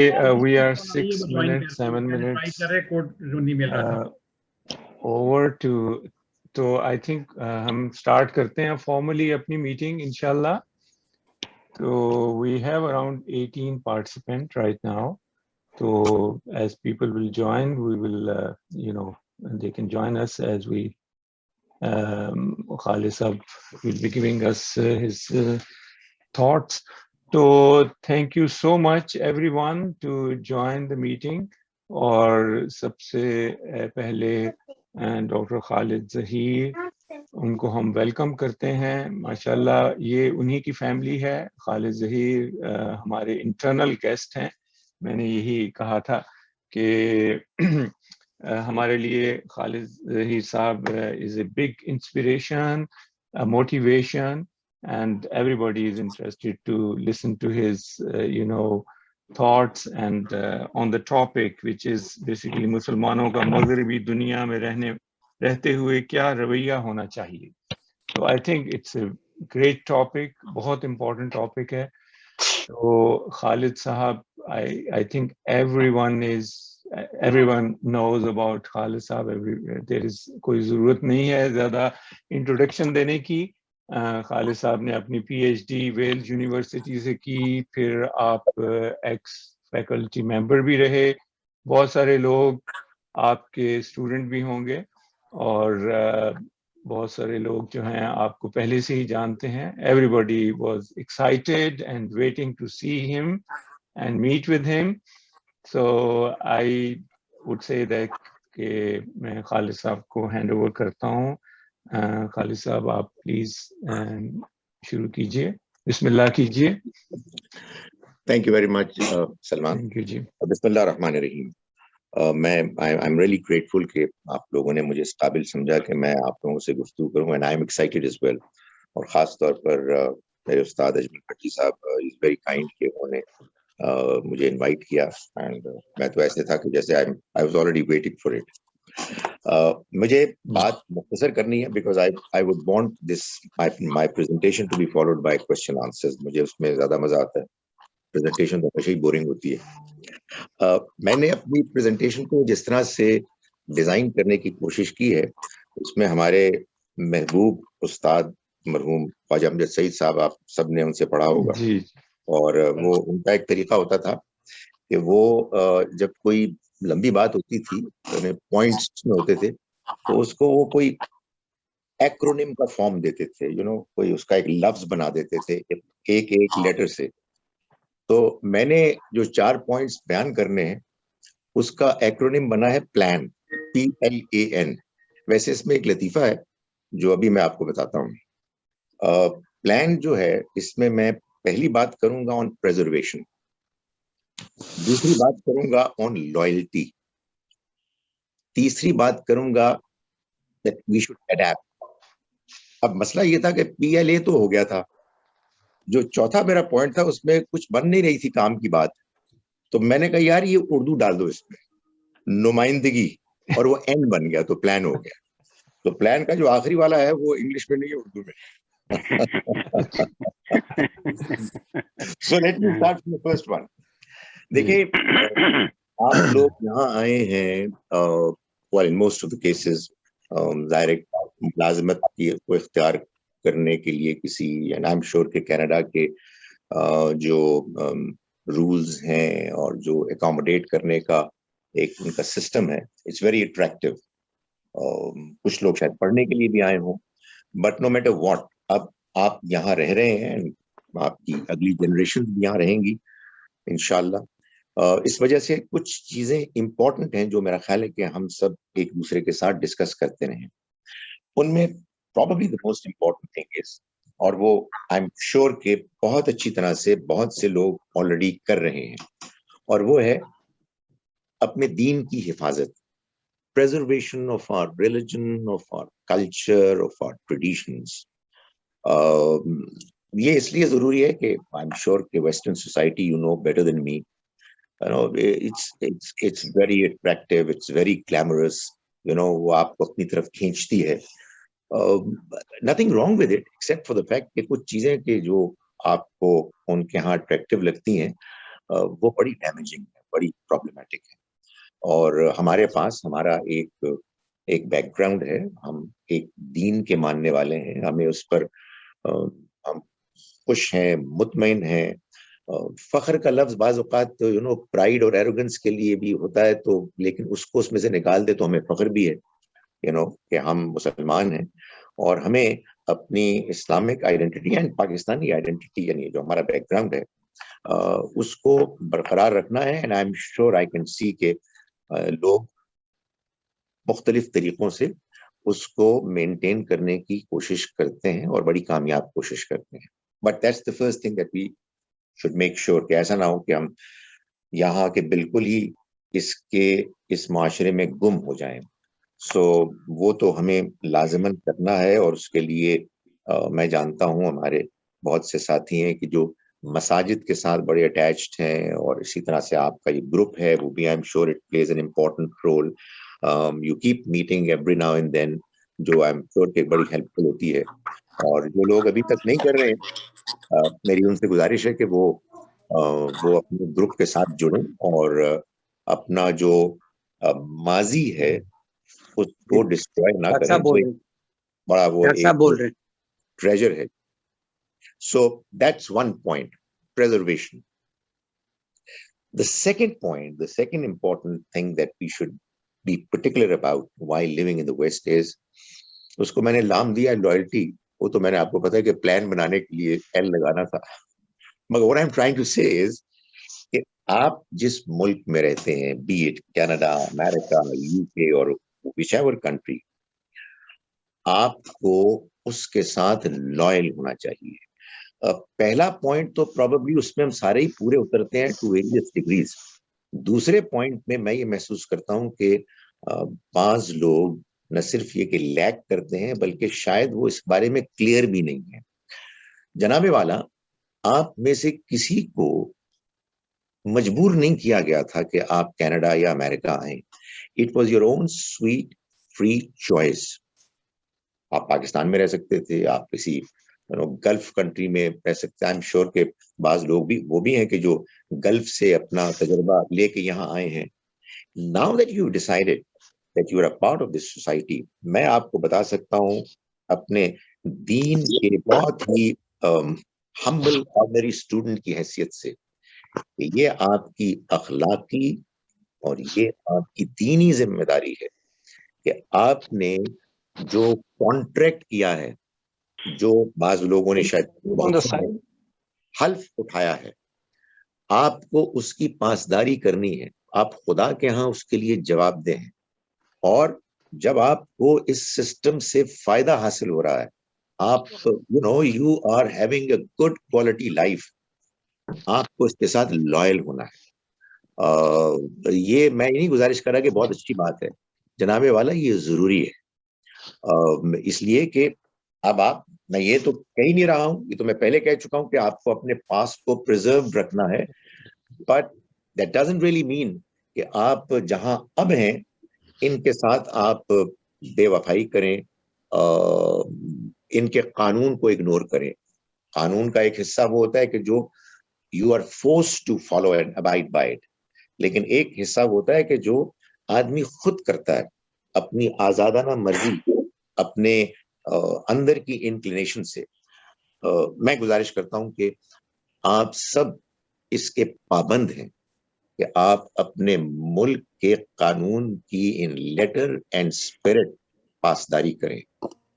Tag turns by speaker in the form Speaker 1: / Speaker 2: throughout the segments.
Speaker 1: We are 6 minutes, 7 minutes over to, تو I think ہم start کرتے ہیں formally اپنی meeting inshallah. So we have around 18 participants right now. So as people will join, we will, they can join us as we, Khalid Sahab will be giving us his thoughts. So thank you so much everyone to join the meeting. اور سب سے پہلے doctor خالد ظہیر ان کو ہم welcome کرتے ہیں. ماشاءاللہ یہ انہی کی فیملی ہے. خالد ظہیر ہمارے انٹرنل گیسٹ ہیں. میں نے یہی کہا تھا کہ ہمارے لیے Khalid Zaheer sahab is a big inspiration, motivation, and everybody is interested to listen to his thoughts and on the topic which is basically مسلمانوں کا مغربی دنیا میں رہتے ہوئے کیا رویہ ہونا چاہیے. So I think it's a great topic, بہت important topic ہے. تو خالد صاحب, I think everyone knows about خالد صاحب. there is کوئی ضرورت نہیں ہے زیادہ انٹروڈکشن دینے کی. خالد صاحب نے اپنی P H D Wales university سے کی, پھر آپ ایکس فیکلٹی ممبر بھی رہے. بہت سارے لوگ آپ کے اسٹوڈنٹ بھی ہوں گے اور بہت سارے لوگ جو ہیں آپ کو پہلے سے ہی جانتے ہیں. Everybody was excited and waiting to see him and meet with him. So I would say that کہ میں خالد صاحب کو ہینڈ اوور کرتا ہوں. خالد صاحب آپ پلیز شروع کیجئے, بسم اللہ کیجئے.
Speaker 2: Thank you very much Salman.
Speaker 1: Thank you ji.
Speaker 2: بسم اللہ الرحمن الرحیم. میں آئی ایم ریئلی گریٹفل کہ آپ لوگوں نے مجھے اس قابل سمجھا کہ میں آپ لوگوں سے گفتگو کروں, and I am excited as well. اور خاص طور پر میرے استاد اجمل بھٹی صاحب از ویری کائنڈ کہ انہوں نے مجھے انوائٹ کیا, اینڈ میں تو ایسے تھا کہ جیسے I was already waiting for it. مجھے بات مختصر کرنی ہے because I would want this my presentation to be followed by question answers. مجھے اس میں زیادہ مزہ آتا ہے, پریزنٹیشن تو ہمیشہ ہی بورنگ ہوتی ہے. میں نے اپنی پریزنٹیشن کو جس طرح سے ڈیزائن کرنے کی کوشش کی ہے اس میں ہمارے محبوب استاد مرحوم خواجہ امجد سعید صاحب, آپ سب نے ان سے پڑھا ہوگا, اور وہ ان کا ایک طریقہ ہوتا تھا کہ وہ جب کوئی لمبی بات ہوتی تھی, پوائنٹس میں ہوتے تھے, تو اس کو وہ کوئی ایکرونیم کا فارم دیتے تھے, کوئی اس کا ایک لفظ بنا دیتے تھے ایک لیٹر سے. تو میں نے جو 4 پوائنٹس بیان کرنے ہیں اس کا ایکرونیم بنا ہے پلان, PLAN. ویسے اس میں ایک لطیفہ ہے جو ابھی میں آپ کو بتاتا ہوں. پلان جو ہے اس میں پہلی بات کروں گا آن پریزرویشن, دوسری بات کروں گا آن لوئلٹی, تیسری بات کروں گا that we should adapt. اب مسئلہ یہ تھا کہ PLA تو ہو گیا تھا, جو چوتھا میرا پوائنٹ تھا اس میں کچھ بن نہیں رہی تھی کام کی بات, تو میں نے کہا یار یہ اردو ڈال دو اس میں, نمائندگی, اور وہ N بن گیا تو پلان ہو گیا. تو پلان کا جو آخری والا ہے وہ انگلش میں نہیں ہے, اردو میں. So let me start from the first one. دیکھیں آپ لوگ یہاں آئے ہیں well in most of the cases direct ملازمت کو اختیار کرنے کے لیے کسی, and I'm sure کہ کینیڈا کے جو رولز ہیں اور جو اکاموڈیٹ کرنے کا ایک ان کا سسٹم ہے, اٹس ویری اٹریکٹیو. کچھ لوگ شاید پڑھنے کے لیے بھی آئے ہوں, بٹ نو میٹر واٹ, اب آپ یہاں رہ رہے ہیں, آپ کی اگلی جنریشن بھی یہاں رہیں گی انشاءاللہ. اس وجہ سے کچھ چیزیں امپورٹنٹ ہیں جو میرا خیال ہے کہ ہم سب ایک دوسرے کے ساتھ ڈسکس کرتے رہیں. ان میں probably the most important thing is, اور وہ I'm sure کہ بہت اچھی طرح سے بہت سے لوگ آلریڈی کر رہے ہیں, اور وہ ہے اپنے دین کی حفاظت, preservation of our religion, of our culture, of our traditions. یہ اس لیے ضروری ہے کہ I'm sure کہ Western society you know better than me, it's very attractive, it's very glamorous, وہ آپ کو اپنی طرف کھینچتی ہے. Nothing wrong with it except for the fact کہ کچھ چیزیں کہ جو آپ کو ان کے ہاں اٹریکٹیو لگتی ہیں, وہ بڑی ڈیمیجنگ ہے, بڑی پرابلمٹک ہے. اور ہمارے پاس ہمارا ایک بیک گراؤنڈ ہے, ہم ایک دین کے ماننے والے ہیں, ہمیں اس پر ہم خوش ہیں, مطمئن ہیں. فخر کا لفظ بعض اوقات تو پرائیڈ اور ایروگنس کے لیے بھی ہوتا ہے, تو لیکن اس کو اس میں سے نکال دے تو ہمیں فخر بھی ہے کہ ہم مسلمان ہیں, اور ہمیں اپنی Islamic identity and Pakistani identity, یعنی جو ہمارا بیک گراؤنڈ ہے, اس کو برقرار رکھنا ہے. And I am sure I can see کہ لوگ مختلف طریقوں سے اس کو مینٹین کرنے کی کوشش کرتے ہیں اور بڑی کامیاب کوشش کرتے ہیں. But that's the first thing that we should make sure, کہ ایسا نہ ہو کہ ہم یہاں کے بالکل ہی اس معاشرے میں گم ہو جائیں. سو وہ تو ہمیں لازماً کرنا ہے, اور اس کے لیے میں جانتا ہوں ہمارے بہت سے ساتھی ہیں کہ جو مساجد کے ساتھ بڑے اٹیچڈ ہیں, اور اسی طرح سے آپ کا یہ گروپ ہے وہ بھی, I am sure it plays an important role. You keep meeting every now and then, جو آئی ایم شیور کہ بڑی ہیلپ فل ہوتی ہے. اور جو لوگ ابھی تک نہیں کر رہے ہیں, میری ان سے گزارش ہے کہ وہ اپنے گروپ کے ساتھ جڑیں, اور اپنا جو ماضی ہے اس کو ڈسٹروائے نہ کریں. بڑا وہ ایک ٹریجر ہے. So that's one point, preservation. The second point, the second important thing that we should be particular about while living in the West is, اس کو میں نے نام دیا loyalty. وہ تو میں نے آپ کو پتا ہے کہ پلان بنانے کے لیے L لگانا تھا. مگر what I'm trying to say is کہ آپ جس ملک میں رہتے ہیں, be it Canada, America, UK اور whichever country, آپ کو اس کے ساتھ لائل ہونا چاہیے. پہلا پوائنٹ تو پروبیبلی اس میں ہم سارے ہی پورے اترتے ہیں ٹو ویریس ڈگریز. دوسرے پوائنٹ میں میں یہ محسوس کرتا ہوں کہ بعض لوگ نہ صرف یہ کہ لیک کرتے ہیں بلکہ شاید وہ اس بارے میں کلیئر بھی نہیں ہے. جناب والا, آپ میں سے کسی کو مجبور نہیں کیا گیا تھا کہ آپ کینیڈا یا امریکہ آئیں. It was your own sweet free choice. آپ پاکستان میں رہ سکتے تھے, آپ کسی گلف کنٹری میں رہ سکتے ہیں. آئی ایم شیور کہ بعض لوگ بھی وہ بھی ہیں کہ جو گلف سے اپنا تجربہ لے کے یہاں آئے ہیں. Now that you decided that you are a part of this society, میں آپ کو بتا سکتا ہوں اپنے دین کے بہت ہی ہمبل آرڈنری اسٹوڈنٹ کی حیثیت سے کہ یہ آپ کی اخلاقی اور یہ آپ کی دینی ذمہ داری ہے کہ آپ نے جو کانٹریکٹ کیا ہے, جو بعض لوگوں نے شاید حلف اٹھایا ہے, آپ کو اس کی پاسداری کرنی ہے. آپ خدا کے ہاں اس کے لیے جواب دیں. اور جب آپ کو اس سسٹم سے فائدہ حاصل ہو رہا ہے, آپ you are having a good quality life, آپ کو اس کے ساتھ لائل ہونا ہے. یہ میں نہیں گزارش کر رہا کہ بہت اچھی بات ہے جناب والا, یہ ضروری ہے. اس لیے کہ اب میں یہ تو کہہ نہیں رہا ہوں, یہ تو میں پہلے کہہ چکا ہوں کہ آپ کو اپنے پاس کو پریزرو رکھنا ہے, but that doesn't really mean کہ آپ جہاں اب ہیں ان کے ساتھ آپ بے وفائی کریں, ان کے قانون کو اگنور کریں. قانون کا ایک حصہ وہ ہوتا ہے کہ جو you are forced to follow and abide by it, لیکن ایک حصہ ہوتا ہے کہ جو آدمی خود کرتا ہے اپنی آزادانہ مرضی, اپنے اندر کی انکلینیشن سے. میں گزارش کرتا ہوں کہ آپ سب اس کے پابند ہیں کہ آپ اپنے ملک کے قانون کی ان لیٹر اینڈ اسپرٹ پاسداری کریں.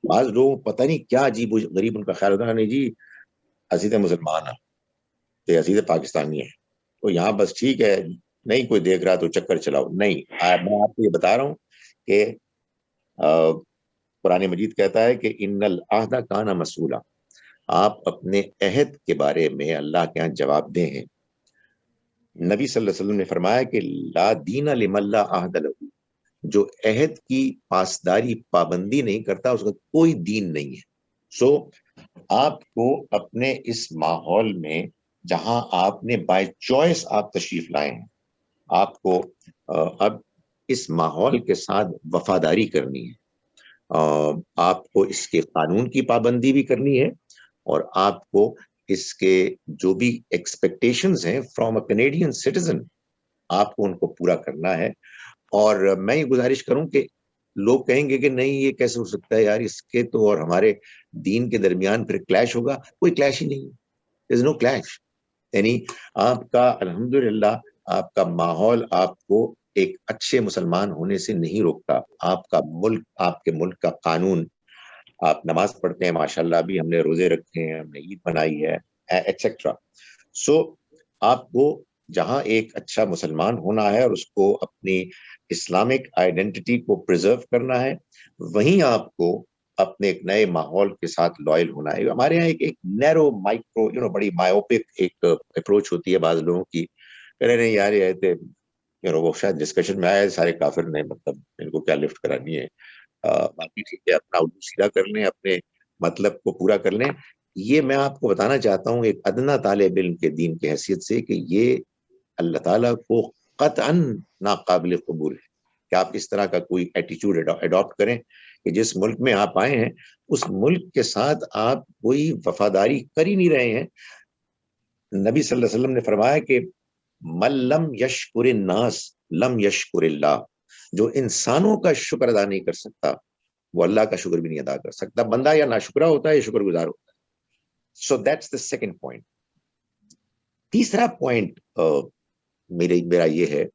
Speaker 2: بعض لوگ پتہ نہیں کیا عجیب غریب ان کا خیال ہوتا ہے, نہیں جی عزیز مسلمان ہے, عزیز پاکستانی ہے, تو یہاں بس ٹھیک ہے, نہیں کوئی دیکھ رہا تو چکر چلاؤ. نہیں, میں آپ کو یہ بتا رہا ہوں کہ قرآن مجید کہتا ہے کہ ان العہد کان مسئولا, آپ اپنے عہد کے بارے میں اللہ کے یہاں جواب دیں ہیں. نبی صلی اللہ علیہ وسلم نے فرمایا کہ لا دین لمن لا عہد لہ, جو عہد کی پاسداری پابندی نہیں کرتا اس کا کوئی دین نہیں ہے. سو آپ کو اپنے اس ماحول میں جہاں آپ نے بائی چوائس آپ تشریف لائے ہیں, آپ کو اب اس ماحول کے ساتھ وفاداری کرنی ہے. آپ کو اس کے قانون کی پابندی بھی کرنی ہے, اور آپ کو اس کے جو بھی ایکسپیکٹیشنز ہیں فرام اے کینیڈین سٹیزن آپ کو ان کو پورا کرنا ہے. اور میں یہ گزارش کروں کہ لوگ کہیں گے کہ نہیں یہ کیسے ہو سکتا ہے یار, اس کے تو اور ہمارے دین کے درمیان پھر کلیش ہوگا. کوئی کلیش ہی نہیں, there is no clash. یعنی آپ کا الحمدللہ آپ کا ماحول آپ کو ایک اچھے مسلمان ہونے سے نہیں روکتا. آپ کا ملک, آپ کے ملک کا قانون, آپ نماز پڑھتے ہیں ماشاءاللہ, ابھی ہم نے روزے رکھے ہیں, ہم نے عید منائی ہے ایٹسٹرا. سو آپ کو جہاں ایک اچھا مسلمان ہونا ہے اور اس کو اپنی اسلامک آئیڈینٹی کو پرزرو کرنا ہے, وہیں آپ کو اپنے ایک نئے ماحول کے ساتھ لائل ہونا ہے. ہمارے یہاں ایک نیرو مائکرو بڑی مائوپک ایک اپروچ ہوتی ہے بعض لوگوں کی, کہہ رہے ہیں یار یہ وہ شاید ڈسکشن میں آیا سارے کافر نے, مطلب ان کو کیا لفٹ کرانی ہے, باقی ٹھیک ہے اپنا اردو سیدھا کر لیں, اپنے مطلب کو پورا کر لیں. یہ میں آپ کو بتانا چاہتا ہوں ایک ادنا طالب علم کے دین کی حیثیت سے کہ یہ اللہ تعالیٰ کو قطعاً ناقابل قبول ہے کہ آپ اس طرح کا کوئی ایٹیچیوڈ اڈاپٹ کریں کہ جس ملک میں آپ آئے ہیں اس ملک کے ساتھ آپ کوئی وفاداری کر ہی نہیں رہے ہیں. نبی صلی اللہ علیہ وسلم نے فرمایا کہ من لم یشکر الناس لم یشکر اللہ, جو انسانوں کا شکر ادا نہیں کر سکتا وہ اللہ کا شکر بھی نہیں ادا کر سکتا. بندہ یا ناشکرا ہوتا ہے یا شکر گزار ہوتا ہے. So that's the second point. تیسرا پوائنٹ میرا یہ ہے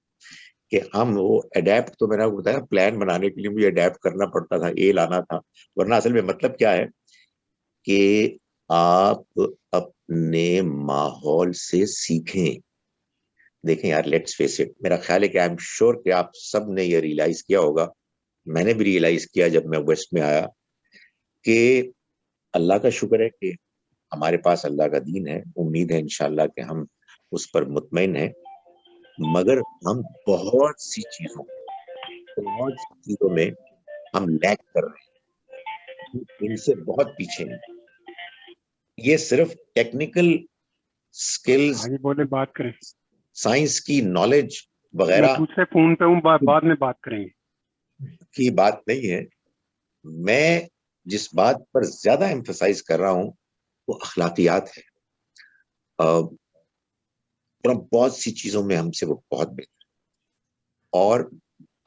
Speaker 2: کہ ہم وہ اڈیپٹ, تو میں نے بتایا پلان بنانے کے لیے مجھے اڈیپٹ کرنا پڑتا تھا, اے لانا تھا, ورنہ اصل میں مطلب کیا ہے کہ آپ اپنے ماحول سے سیکھیں. دیکھیں یار, لیٹس فیس اٹ, میرا خیال ہے کہ آئی ایم شیور کہ آپ سب نے یہ ریئلائز کیا ہوگا, میں نے بھی ریئلائز کیا جب میں ویسٹ میں آیا, کہ اللہ کا شکر ہے کہ ہمارے پاس اللہ کا دین ہے, امید ہے انشاءاللہ کہ ہم اس پر مطمئن ہیں, مگر ہم بہت سی چیزوں میں ہم لیک کر رہے ہیں, ان سے بہت پیچھے ہیں. یہ صرف ٹیکنیکل سکلز,
Speaker 3: آگے بولے, بات کریں,
Speaker 2: سائنس کی نالج
Speaker 3: میں
Speaker 2: وغیرہ
Speaker 3: دوسرے فون پہ ہوں, بعد میں بات کریں گے
Speaker 2: کی بات نہیں ہے. میں جس بات پر زیادہ ایمفسائز کر رہا ہوں وہ اخلاقیات ہے. بہت سی چیزوں میں ہم سے وہ بہت بہتر, اور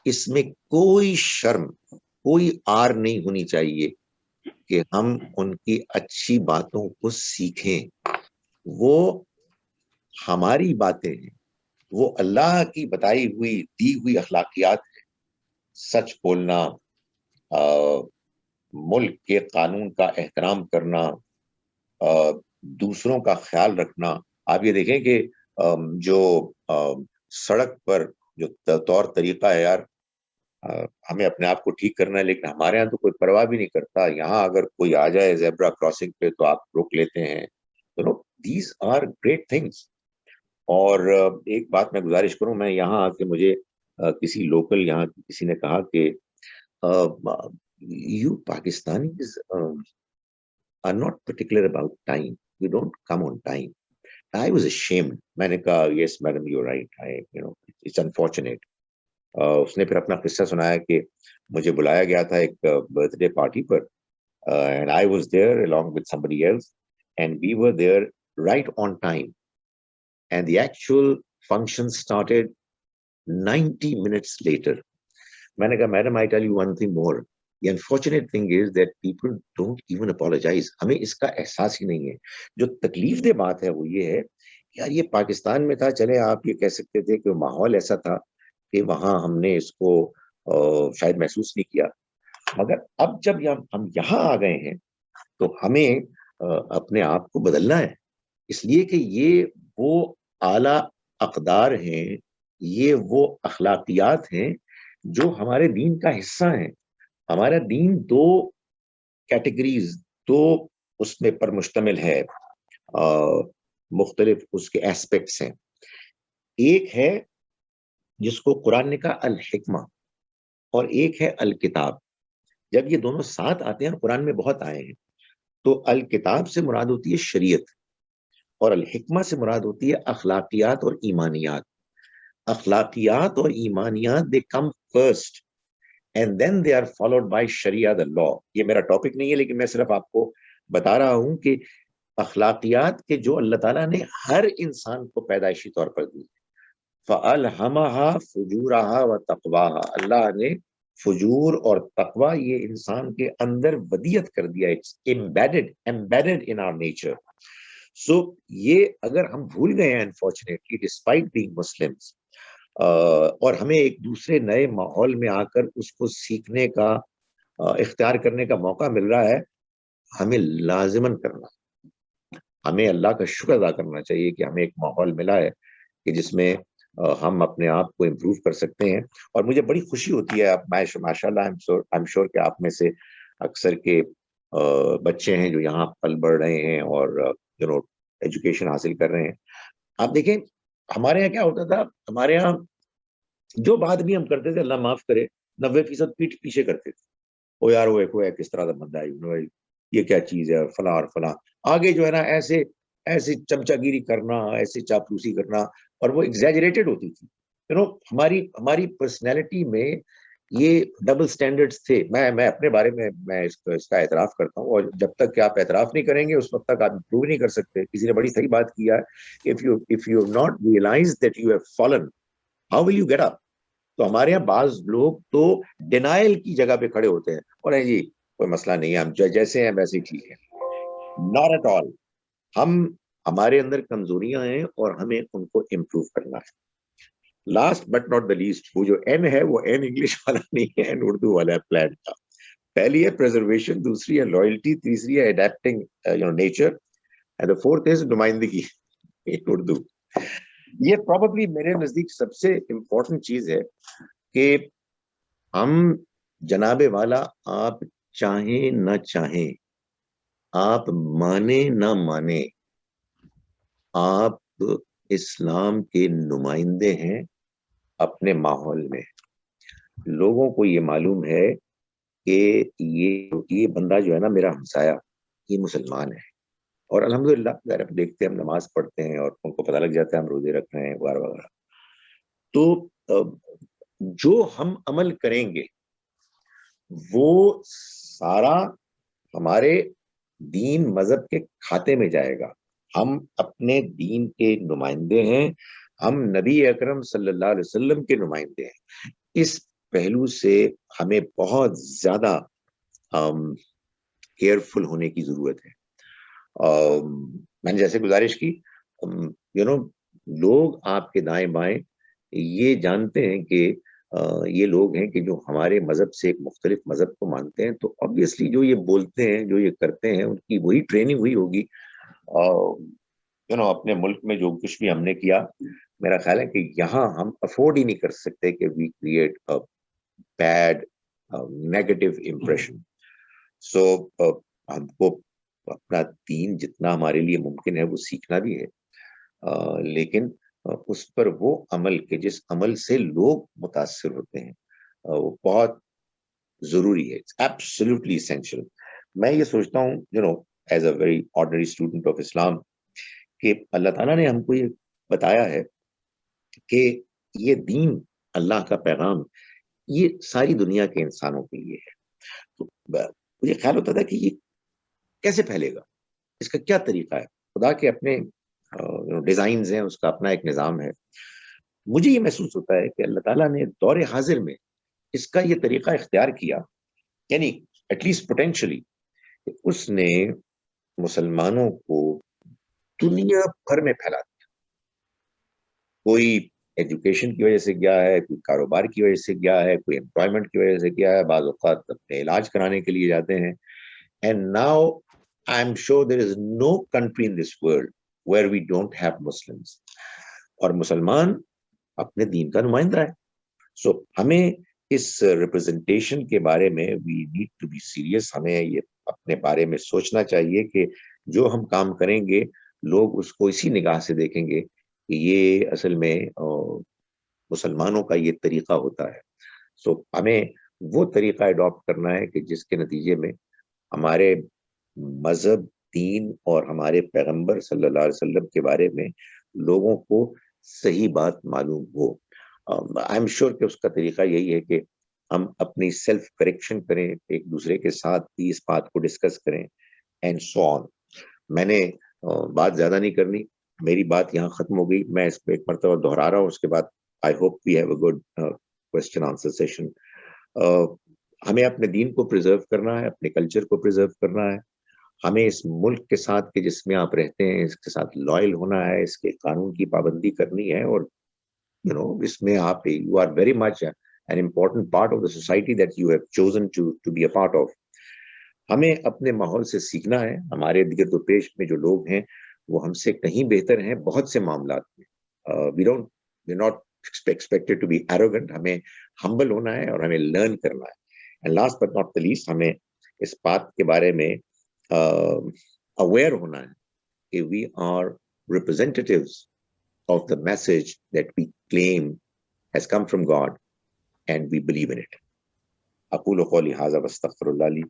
Speaker 2: اس میں کوئی شرم, کوئی آر نہیں ہونی چاہیے کہ ہم ان کی اچھی باتوں کو سیکھیں. وہ ہماری باتیں ہیں, وہ اللہ کی بتائی ہوئی دی ہوئی اخلاقیات ہے. سچ بولنا, ملک کے قانون کا احترام کرنا, دوسروں کا خیال رکھنا. آپ یہ دیکھیں کہ جو سڑک پر جو طور طریقہ ہے یار, ہمیں اپنے آپ کو ٹھیک کرنا ہے, لیکن ہمارے ہاں تو کوئی پرواہ بھی نہیں کرتا. یہاں اگر کوئی آ جائے زیبرا کراسنگ پہ تو آپ روک لیتے ہیں. These are great things. اور ایک بات میں گزارش کروں, میں یہاں آ کے مجھے کسی لوکل یہاں کسی نے کہا کہ you Pakistanis are not particular about time. You don't come on time. I was ashamed. میں نے کہا yes madam you're right. It's unfortunate. اس نے پھر اپنا قصہ سنایا کہ مجھے بلایا گیا تھا ایک birth day party per, and I was there along with somebody else, and we were there right on time. And the actual function started 90 minutes later. میں نے کہا madam I tell you one thing more. The unfortunate thing is that people don't even apologize. ہمیں اس کا احساس ہی نہیں ہے. جو تکلیف دہ بات ہے وہ یہ ہے یار, یہ پاکستان میں تھا, چلے آپ یہ کہہ سکتے تھے کہ ماحول ایسا تھا کہ وہاں ہم نے اس کو شاید محسوس نہیں کیا, مگر اب جب ہم یہاں آ گئے ہیں تو ہمیں اپنے آپ کو بدلنا ہے, اس لیے کہ یہ وہ اعلیٰ اقدار ہیں, یہ وہ اخلاقیات ہیں جو ہمارے دین کا حصہ ہیں. ہمارا دین دو کیٹیگریز, دو اس میں پر مشتمل ہے, مختلف اس کے ایسپیکٹس ہیں. ایک ہے جس کو قرآن نے کہا الحکمہ, اور ایک ہے الکتاب. جب یہ دونوں ساتھ آتے ہیں, قرآن میں بہت آئے ہیں, تو الکتاب سے مراد ہوتی ہے شریعت, اور الحکمہ سے مراد ہوتی ہے اخلاقیات اور ایمانیات. اخلاقیات اور ایمانیات they come first and then they are followed by sharia the law. یہ میرا ٹاپک نہیں ہے, لیکن میں صرف آپ کو بتا رہا ہوں کہ اخلاقیات کے جو اللہ تعالیٰ نے ہر انسان کو پیدائشی طور پر دی. فَأَلْهَمَهَا فُجُورَهَا وَتَقْوَاهَا, اللہ نے فجور اور تقوی یہ انسان کے اندر ودیت کر دیا. It's embedded in our nature. So یہ اگر ہم بھول گئے ہیں unfortunately despite being Muslims, اور ہمیں ایک دوسرے نئے ماحول میں آ کر اس کو سیکھنے کا اختیار کرنے کا موقع مل رہا ہے, ہمیں لازماً کرنا, ہمیں اللہ کا شکر ادا کرنا چاہیے کہ ہمیں ایک ماحول ملا ہے کہ جس میں ہم اپنے آپ کو امپروو کر سکتے ہیں. اور مجھے بڑی خوشی ہوتی ہے, ماشاء اللہ I'm sure کہ آپ میں سے اکثر کے بچے ہیں جو یہاں پل بڑھ رہے ہیں اور ایجوکیشن حاصل کر رہے ہیں. آپ دیکھیں ہمارے یہاں کیا ہوتا تھا, ہمارے یہاں جو بات بھی ہم کرتے تھے اللہ معاف کرے 90% پیٹھ پیچھے کرتے تھے. او یار وہ کس طرح کا بندہ ہے, یہ کیا چیز ہے, فلاں اور فلاں. آگے جو ہے نا ایسے چمچا گیری کرنا, ایسے چاپلوسی کرنا, اور وہ ایگزیجریٹڈ ہوتی تھی. ہماری پرسنالٹی میں یہ ڈبل سٹینڈرڈز تھے. میں اپنے بارے میں اس کا اعتراف کرتا ہوں, اور جب تک کہ آپ اعتراف نہیں کریں گے اس وقت تک آپ امپروو نہیں کر سکتے. کسی نے بڑی صحیح بات کیا ہے, if you have not realized that you have fallen, how will you get up? تو ہمارے یہاں بعض لوگ تو ڈینائل کی جگہ پہ کھڑے ہوتے ہیں اور جی کوئی مسئلہ نہیں ہے, ہم جیسے ہیں ویسے ہی ٹھیک ہے. Not at all. ہمارے اندر کمزوریاں ہیں اور ہمیں ان کو امپروو کرنا ہے. Last but not the least, وہ جو این ہے وہ این انگلش والا نہیں ہے, این اردو والا ہے پلان کا. پہلی ہے پریزرویشن, دوسری ہے لائلٹی, تیسری ہے adapting nature, and the fourth is نمائندگی in اردو. یہ پروبیبلی میرے نزدیک سب سے امپورٹنٹ چیز ہے کہ ہم جناب والا آپ چاہیں نہ چاہیں, آپ مانے نہ مانے, آپ اسلام کے نمائندے ہیں اپنے ماحول میں. لوگوں کو یہ معلوم ہے کہ یہ بندہ جو ہے نا میرا ہمسایہ, یہ مسلمان ہے, اور الحمدللہ اگر ہم دیکھتے ہیں, ہم نماز پڑھتے ہیں اور ان کو پتہ لگ جاتا ہے ہم روزے رکھ رہے ہیں وغیرہ وغیرہ. تو جو ہم عمل کریں گے وہ سارا ہمارے دین مذہب کے کھاتے میں جائے گا. ہم اپنے دین کے نمائندے ہیں, ہم نبی اکرم صلی اللہ علیہ وسلم کے نمائندے ہیں. اس پہلو سے ہمیں بہت زیادہ کیئرفل ہونے کی ضرورت ہے. میں نے جیسے گزارش کی, لوگ آپ کے دائیں بائیں یہ جانتے ہیں کہ یہ لوگ ہیں کہ جو ہمارے مذہب سے ایک مختلف مذہب کو مانتے ہیں, تو obviously جو یہ بولتے ہیں, جو یہ کرتے ہیں, ان کی وہی ٹریننگ ہوئی ہوگی. اپنے ملک میں جو کچھ بھی ہم نے کیا, میرا خیال ہے کہ یہاں ہم افورڈ ہی نہیں کر سکتے کہ we create bad negative impression. So ہم کو اپنا دین جتنا ہمارے لیے ممکن ہے وہ سیکھنا بھی ہے, لیکن اس پر وہ عمل کہ جس عمل سے لوگ متاثر ہوتے ہیں وہ بہت ضروری ہے. It's absolutely essential. میں یہ سوچتا ہوں as a very ordinary student of Islam کہ اللہ تعالیٰ نے ہم کو یہ بتایا ہے کہ یہ دین, اللہ کا پیغام, یہ ساری دنیا کے انسانوں کے لیے ہے. تو مجھے خیال ہوتا تھا کہ یہ کیسے پھیلے گا, اس کا کیا طریقہ ہے. خدا کے اپنے ڈیزائنز ہیں, اس کا اپنا ایک نظام ہے. مجھے یہ محسوس ہوتا ہے کہ اللہ تعالیٰ نے دور حاضر میں اس کا یہ طریقہ اختیار کیا, یعنی ایٹ لیسٹ پوٹینشلی, کہ اس نے مسلمانوں کو دنیا بھر میں پھیلا دیا. کوئی ایجوکیشن کی وجہ سے گیا ہے, کوئی کاروبار کی وجہ سے گیا ہے, کوئی امپلائمنٹ کی وجہ سے گیا ہے, بعض اوقات اپنے علاج کرانے کے لیے جاتے ہیں. And now I'm sure there is no country in this world where we don't have Muslims. اور مسلمان اپنے دین کا نمائندہ ہے. سو ہمیں اس ریپرزنٹیشن کے بارے میں we need to be serious. ہمیں یہ اپنے بارے میں سوچنا چاہیے کہ جو ہم کام کریں گے لوگ اس کو اسی نگاہ سے دیکھیں گے کہ یہ اصل میں مسلمانوں کا یہ طریقہ ہوتا ہے. سو ہمیں وہ طریقہ اڈاپٹ کرنا ہے کہ جس کے نتیجے میں ہمارے مذہب, دین اور ہمارے پیغمبر صلی اللہ علیہ وسلم کے بارے میں لوگوں کو صحیح بات معلوم ہو. آئی ایم شیور کہ اس کا طریقہ یہی ہے کہ ہم اپنی سیلف کریکشن کریں, ایک دوسرے کے ساتھ اس بات کو ڈسکس کریں, اینڈ سو آن. میں نے بات زیادہ نہیں کرنی, میری بات یہاں ختم ہو گئی. میں اس پہ ایک مرتبہ دہرا رہا ہوں, اس کے بعد I hope we have a good question answer session. ہمیں اپنے دین کو پریزرو کرنا ہے, اپنے کلچر کو پریزرو کرنا ہے. ہمیں اس ملک کے ساتھ کہ جس میں آپ رہتے ہیں اس کے ساتھ لائل ہونا ہے, اس کے قانون کی پابندی کرنی ہے, اور اس میں آپ you are very much an important part of the society that you have chosen to be a part of. ہمیں اپنے ماحول سے سیکھنا ہے. ہمارے گرد و پیش میں جو لوگ ہیں وہ ہم سے کہیں بہتر ہیں بہت سے معاملات میں. we're not expected to be arrogant. ہمیں humble ہونا ہے اور ہمیں learn کرنا ہے. And last but not the least, ہمیں اس بات کے بارے میں aware ہونا ہے کہ we are representatives of the message that we claim has come from God and we believe in it. اقول قولی ھذا واستغفر اللہ لی.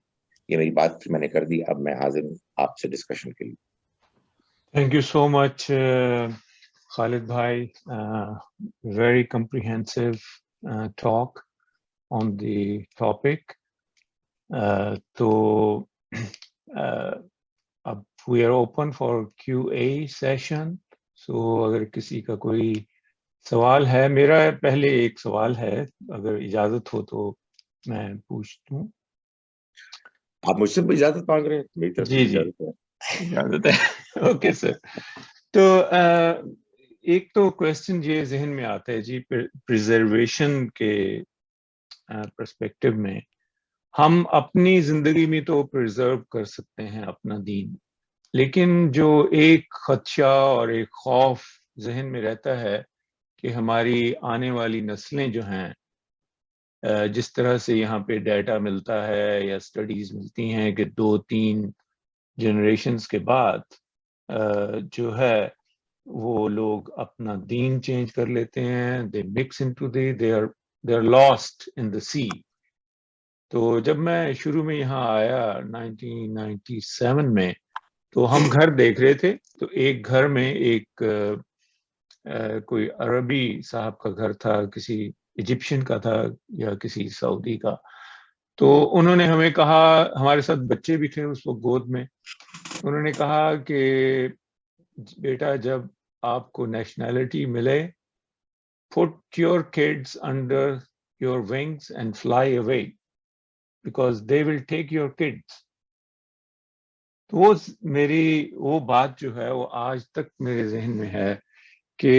Speaker 2: یہ میری بات میں نے کر دی, اب میں حاضر ہوں آپ سے ڈسکشن کے لیے.
Speaker 1: Thank you so much, Khalid bhai. Very comprehensive talk on the topic. So we are open for QA session. So اگر کسی کا کوئی سوال ہے, میرا پہلے ایک سوال ہے, اگر اجازت ہو تو میں پوچھتا ہوں.
Speaker 2: آپ مجھ سے اجازت مانگ رہے ہیں؟ میری طرف سے
Speaker 1: جی
Speaker 2: اجازت ہے.
Speaker 1: اجازت ہے. Okay sir. تو ایک تو کویسچن یہ ذہن میں آتا ہے جی, پریزرویشن کے پرسپیکٹو میں ہم اپنی زندگی میں تو پریزرو کر سکتے ہیں اپنا دین, لیکن جو ایک خدشہ اور ایک خوف ذہن میں رہتا ہے کہ ہماری آنے والی نسلیں جو ہیں, جس طرح سے یہاں پہ ڈیٹا ملتا ہے یا اسٹڈیز ملتی ہیں کہ 2-3 جنریشنز کے بعد جو ہے وہ لوگ اپنا دین چینج کر لیتے ہیں. they mix into they are lost in the sea. تو جب میں شروع میں یہاں آیا 1997 میں, تو ہم گھر دیکھ رہے تھے, تو ایک گھر میں ایک کوئی عربی صاحب کا گھر تھا, کسی ایجپشن کا تھا یا کسی سعودی کا. تو انہوں نے ہمیں کہا, ہمارے ساتھ بچے بھی تھے اس وقت گود میں, انہوں نے کہا کہ بیٹا جب آپ کو نیشنلٹی ملے, put your kids under your wings and fly away because they will take your kids. تو وہ میری وہ بات جو ہے وہ آج تک میرے ذہن میں ہے کہ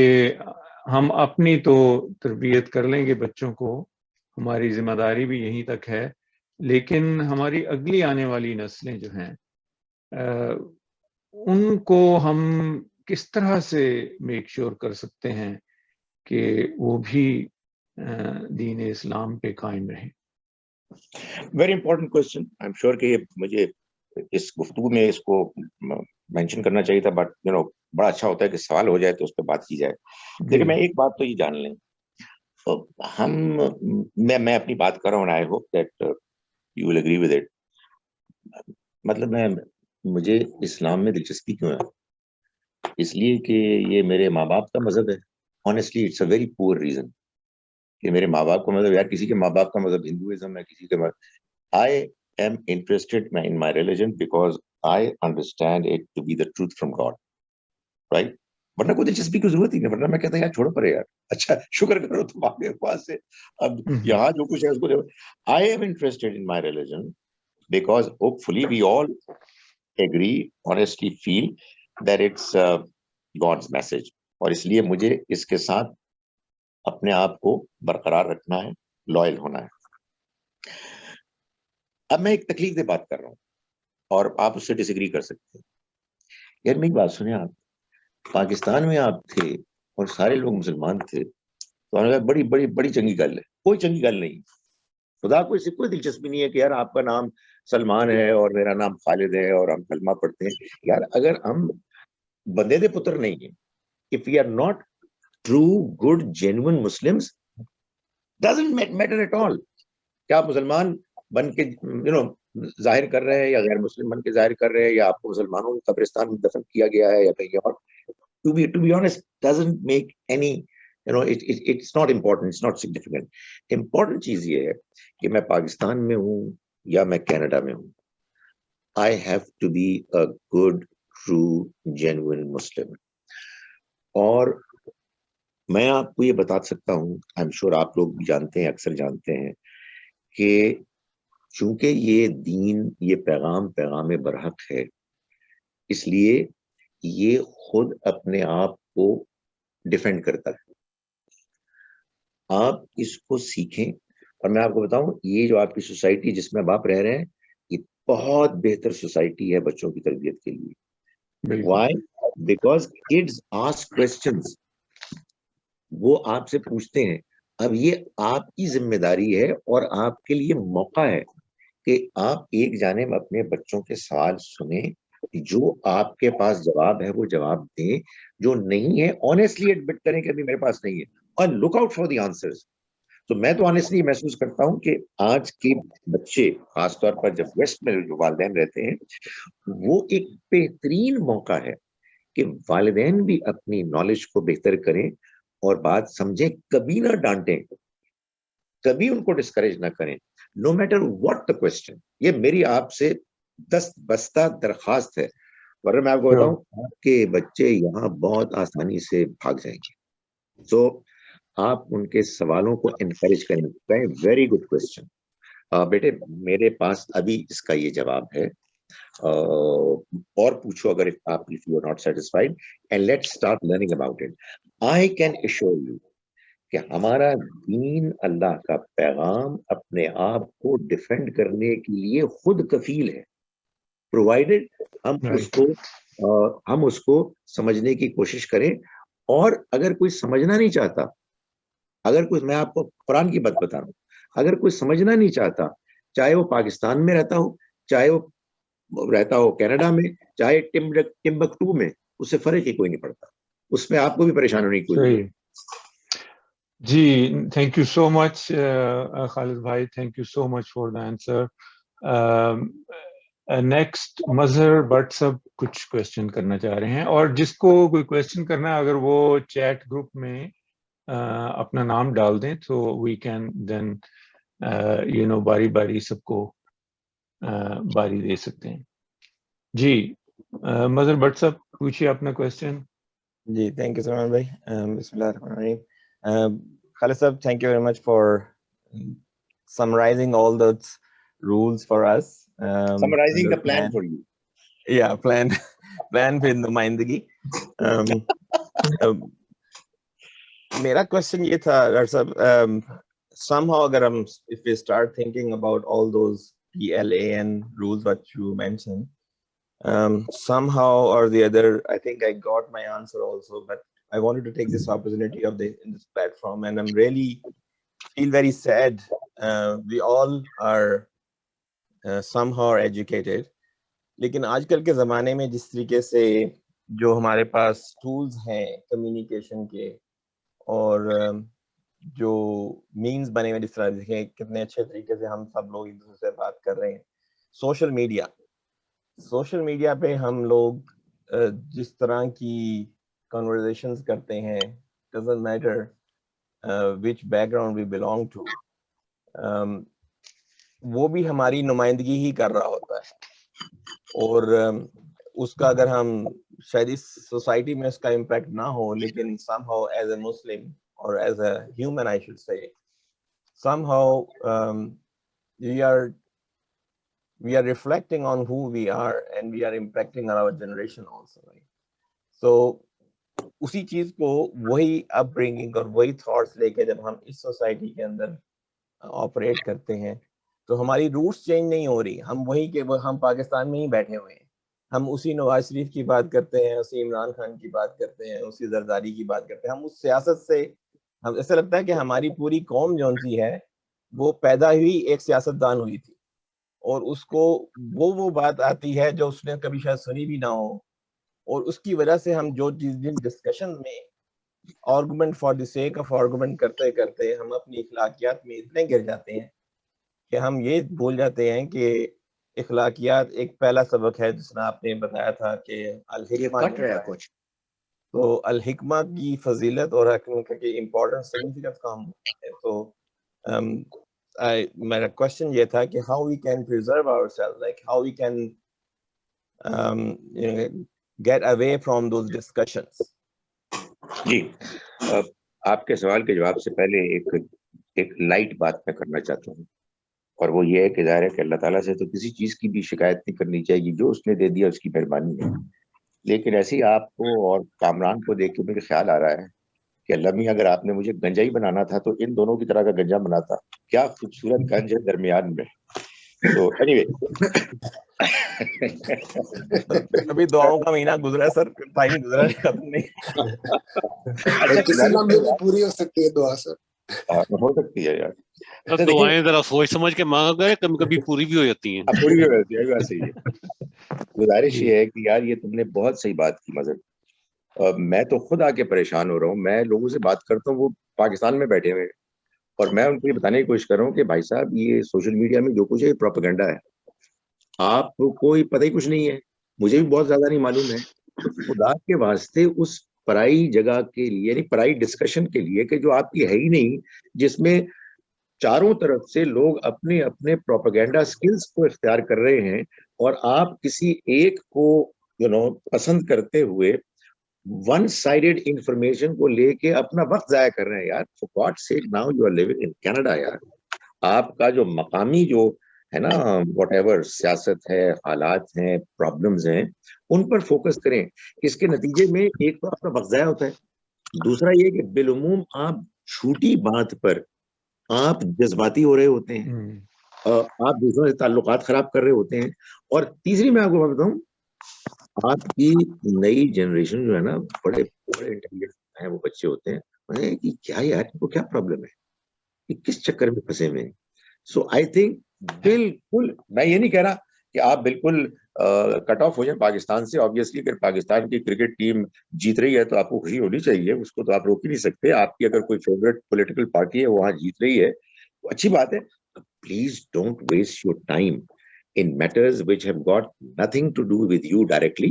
Speaker 1: ہم اپنی تو تربیت کر لیں گے بچوں کو, ہماری ذمہ داری بھی یہیں تک ہے, لیکن ہماری اگلی آنے والی نسلیں جو ہیں ان کو ہم کس طرح سے میک شور کر سکتے ہیں کہ وہ بھی دین اسلام پہ قائم رہیں.
Speaker 2: Very important question. I am sure کہ یہ مجھے اس گفتگو میں اس کو مینشن کرنا چاہیے تھا, بٹ بڑا اچھا ہوتا ہے کہ سوال ہو جائے تو اس پہ بات کی جائے. لیکن میں ایک بات تو یہ جان لیں, میں اپنی بات کر رہا ہوں, I hope that you will agree with it. مطلب مجھے اسلام میں دلچسپی کیوں ہے؟ اس لیے کہ یہ میرے ماں باپ کا مذہب ہے. Honestly it's a very poor reason کہ میرے ماں باپ کا مذہب, یار کسی کے ماں باپ کا مذہب ہندوازم ہے, کسی کے I am interested in my religion because I understand it to be the truth from God, right? ورنہ کوئی دلچسپی کی ضرورت ہی نہیں, ورنہ میں کہتا یار چھوڑو پرے یار, اچھا شکر کرو تم آپ کے پاس سے, اب یہاں جو کچھ ہے اس کو. I am interested in my religion because hopefully we all agree, honestly feel that it's God's message, اور اس لیے مجھے اس کے ساتھ اپنے آپ کو برقرار رکھنا ہے, لائل ہونا ہے. اب میں ایک تکلیف دہ بات کر رہا ہوں اور آپ اس سے ڈس ایگری کر سکتے ہیں. یار میری بات سنیں, آپ پاکستان میں آپ تھے اور سارے لوگ مسلمان تھے, تو ہم نے کہا بڑی بڑی بڑی چنگی گل ہے. کوئی چنگی گل نہیں, خدا کو اس سے کوئی دلچسپی نہیں ہے کہ یار آپ کا نام سلمان ہے اور میرا نام خالد ہے اور ہم کلمہ پڑھتے ہیں. یار اگر ہم بندے دے پتر نہیں ہیں, if we are not true good genuine Muslims, doesn't matter at all کہ آپ مسلمان بن کے ظاہر کر رہے ہیں یا غیر مسلم بن کے ظاہر کر رہے ہیں, یا آپ کو مسلمانوں کے قبرستان میں دفن کیا گیا ہے یا کہیں اور. to be honest doesn't make any, it's not important, it's not significant. important چیز یہ ہے کہ میں پاکستان میں ہوں یا میں کینیڈا میں ہوں, I have to be a good true, genuine Muslim. اور میں آپ کو یہ بتا سکتا ہوں, آئی ایم شیور آپ لوگ بھی جانتے ہیں, اکثر جانتے ہیں کہ چونکہ یہ دین, یہ پیغام برحق ہے, اس لیے یہ خود اپنے آپ کو ڈیفینڈ کرتا ہے. آپ اس کو سیکھیں. اور میں آپ کو بتاؤں, یہ جو آپ کی سوسائٹی جس میں آپ رہ رہے ہیں, یہ بہت بہتر سوسائٹی ہے بچوں کی تربیت کے لیے. Why? Because kids ask questions. وہ آپ سے پوچھتے ہیں. اب یہ آپ کی ذمہ داری ہے اور آپ کے لیے موقع ہے کہ آپ ایک جانب اپنے بچوں کے سوال سنیں, جو آپ کے پاس جواب ہے وہ جواب دیں, جو نہیں ہے آنیسٹلی ایڈمٹ کریں کہ ابھی میرے پاس نہیں ہے, اور look out for the answers. تو میں تو آنیسٹلی محسوس کرتا ہوں کہ آج کے بچے, خاص طور پر جب ویسٹ میں جو والدین رہتے ہیں, وہ ایک بہترین موقع ہے کہ والدین بھی اپنی نالج کو بہتر کریں اور بات سمجھیں, کبھی نہ ڈانٹیں, کبھی ان کو ڈسکریج نہ کریں, no matter what the question. یہ میری آپ سے دست بستہ درخواست ہے, ورنہ میں آپ کو بتاؤں آپ کے بچے یہاں بہت آسانی سے بھاگ جائیں گے. سو آپ ان کے سوالوں کو انکریج کریں, ویری گڈ کوشچن بیٹے, میرے پاس ابھی اس کا یہ جواب ہے, اور پوچھو اگر آپ if you are not satisfied, and let's start learning about it. I can assure you کہ ہمارا دین, اللہ کا پیغام اپنے آپ کو ڈیفینڈ کرنے کے لیے خود کفیل ہے, پرووائڈیڈ ہم اس کو سمجھنے کی کوشش کریں. اور اگر کوئی سمجھنا نہیں چاہتا, اگر کوئی, میں آپ کو قرآن کی بات بتا رہا ہوں, اگر کوئی سمجھنا نہیں چاہتا, چاہے وہ پاکستان میں رہتا ہو, چاہے وہ رہتا ہو کینیڈا میں, چاہے ٹمبکٹو میں, اس سے فرق ہی کوئی نہیں پڑتا, اس میں آپ کو بھی پریشان ہونے کی کوئی نہیں.
Speaker 1: جی, thank you so much Khalid بھائی, thank you so much for the answer. Next Mazhar Butt سب کچھ کوشچن کرنا چاہ رہے ہیں, اور جس کو کوئی کوشچن کرنا ہے اگر وہ چیٹ گروپ میں اپنا نام ڈال دیں تو وی کین دین باری باری سب کو باری دے سکتے ہیں. جی مظہر بٹ صاحب پوچھیے اپنا کوشچن.
Speaker 4: جی, تھینک یو سلمان بھائی. بسم اللہ الرحمن الرحیم. خالد صاحب, thank you very much for summarizing all those rules for us.
Speaker 2: Summarizing the plan for you.
Speaker 4: Yeah, plan پہ نمائندگی. میرا کوشچن یہ تھا ڈاکٹر صاحب, somehow اگر ہم if we start thinking about all those PLAN rules that you mentioned, somehow or the other, I think I got my answer also, but I wanted to take this opportunity of in this platform, and I'm really feel very sad. We all are somehow educated, لیکن آج کل کے زمانے میں جس طریقے سے جو ہمارے پاس ٹولز ہیں کمیونیکیشن کے, اور جو مینز بنے ہوئے, جس طرح دیکھیں کتنے اچھے طریقے سے ہم سب لوگ ایک دوسرے سے بات کر رہے ہیں. سوشل میڈیا پہ ہم لوگ جس طرح کی کنورزیشنز کرتے ہیں, doesn't matter which background we belong to, وہ بھی ہماری نمائندگی ہی کر رہا ہوتا ہے. اور اس کا اگر ہم شاید اس سوسائٹی میں اس کا امپیکٹ نہ ہو, لیکن somehow as a Muslim or as a human I should say, somehow we are reflecting on who we are and we are impacting on our generation also, right? So اسی چیز کو, وہی اپ bringing اور وہی thoughts لے کے جب ہم اس سوسائٹی کے اندر آپریٹ کرتے ہیں تو ہماری روٹس چینج نہیں ہو رہی. ہم وہی کہ ہم پاکستان میں ہی بیٹھے ہوئے ہیں, ہم اسی نواز شریف کی بات کرتے ہیں, اسی عمران خان کی بات کرتے ہیں, اسی زرداری کی بات کرتے ہیں. ہم اس سیاست سے, ہم ایسا لگتا ہے کہ ہماری پوری قوم جو سی ہے وہ پیدا ہوئی ایک سیاست دان ہوئی تھی, اور اس کو وہ بات آتی ہے جو اس نے کبھی شاید سنی بھی نہ ہو, اور اس کی وجہ سے ہم جو ڈسکشن میں argument for the sake of argument کرتے کرتے ہم اپنی اخلاقیات میں اتنے گر جاتے ہیں کہ ہم یہ بھول جاتے ہیں کہ اخلاقیات ایک پہلا سبق ہے جس نے آپ نے بتایا تھا کہ الحکمہ, تو الحکمہ کی فضیلت اور حکمت کی امپورٹنس سگنیفیکینس کا ہم. تو میرا کوشچن یہ تھا کہ how we can preserve our self, like how we can get away from those discussions.
Speaker 2: جی آپ کے سوال کے جواب سے پہلے ایک لائٹ بات میں کرنا چاہتا ہوں, اور وہ یہ ہے کہ ظاہر ہے کہ اللہ تعالیٰ سے تو کسی چیز کی بھی شکایت نہیں کرنی چاہیے, جو اس نے دے دیا اس کی مہربانی ہے. لیکن ایسے ہی آپ کو اور کامران کو دیکھ کے مجھے خیال آ رہا ہے کہ اللہ میاں اگر آپ نے مجھے گنجا ہی بنانا تھا تو ان دونوں کی طرح کا گنجا بناتا. کیا خوبصورت گنج ہے درمیان میں. تو اینی وے
Speaker 4: ابھی دعاؤں کا مہینہ گزرا ہے سر, ٹائم ہی گزرا ہے, ختم نہیں.
Speaker 5: کسی لمحے میں پوری ہو سکتی ہے دعا سر.
Speaker 2: ہو سکتی ہے یار,
Speaker 6: دعائیں ذرا سوچ سمجھ کے مانگا کرے, کبھی کبھی پوری بھی ہو جاتی ہیں.
Speaker 2: پوری بھی ہو جاتی ہے, بات صحیح ہے. گزارش یہ ہے کہ یار یہ تم نے بہت صحیح بات کی مظہر. میں تو خود آ کے پریشان ہو رہا ہوں. میں لوگوں سے بات کرتا ہوں, وہ پاکستان میں بیٹھے ہوئے, اور میں ان کو یہ بتانے کی کوشش کر رہا ہوں کہ بھائی صاحب یہ سوشل میڈیا میں جو کچھ ہے پروپیگنڈا ہے, آپ کو پتہ ہی کچھ نہیں ہے, مجھے بھی بہت زیادہ نہیں معلوم ہے. خدا کے واسطے اس پرائی جگہ کے لیے, یعنی پرائی ڈسکشن کے لیے کہ جو آپ کی ہے ہی نہیں, جس میں چاروں طرف سے لوگ اپنے اپنے پروپیگنڈا سکلز کو اختیار کر رہے ہیں, اور آپ کسی ایک کو پسند کرتے ہوئے ون سائڈڈ انفارمیشن کو لے کے اپنا وقت ضائع کر رہے ہیں. یار for God sake now you are living in Canada. یار آپ کا جو مقامی جو ہے نا واٹ ایور سیاست ہے, حالات ہیں, پرابلمز ہیں, ان پر فوکس کریں. اس کے نتیجے میں ایک تو آپ کا وقت ضائع ہوتا ہے, دوسرا یہ کہ بالعموم آپ چھوٹی بات پر آپ جذباتی ہو رہے ہوتے ہیں, آپ دوسروں سے تعلقات خراب کر رہے ہوتے ہیں. اور تیسری میں آپ کو بات بتاؤں, آپ کی نئی جنریشن جو ہے نا, بڑے انٹیلیجنٹ ہیں وہ بچے ہوتے ہیں, کہ کیا یار ان کو کیا پرابلم ہے, کہ کس چکر میں پھنسے ہوئے ہیں. سو آئی تھنک بالکل میں یہ نہیں کہہ رہا کہ آپ بالکل کٹ آف ہو جائیں پاکستان سے. آبویسلی اگر پاکستان کی کرکٹ ٹیم جیت رہی ہے تو آپ کو خوشی ہونی چاہیے, اس کو تو آپ روک ہی نہیں سکتے. آپ کی اگر کوئی فیوریٹ پولیٹیکل پارٹی ہے وہاں جیت رہی ہے تو اچھی بات ہے. Please don't waste your time in matters which have got nothing to do with you directly.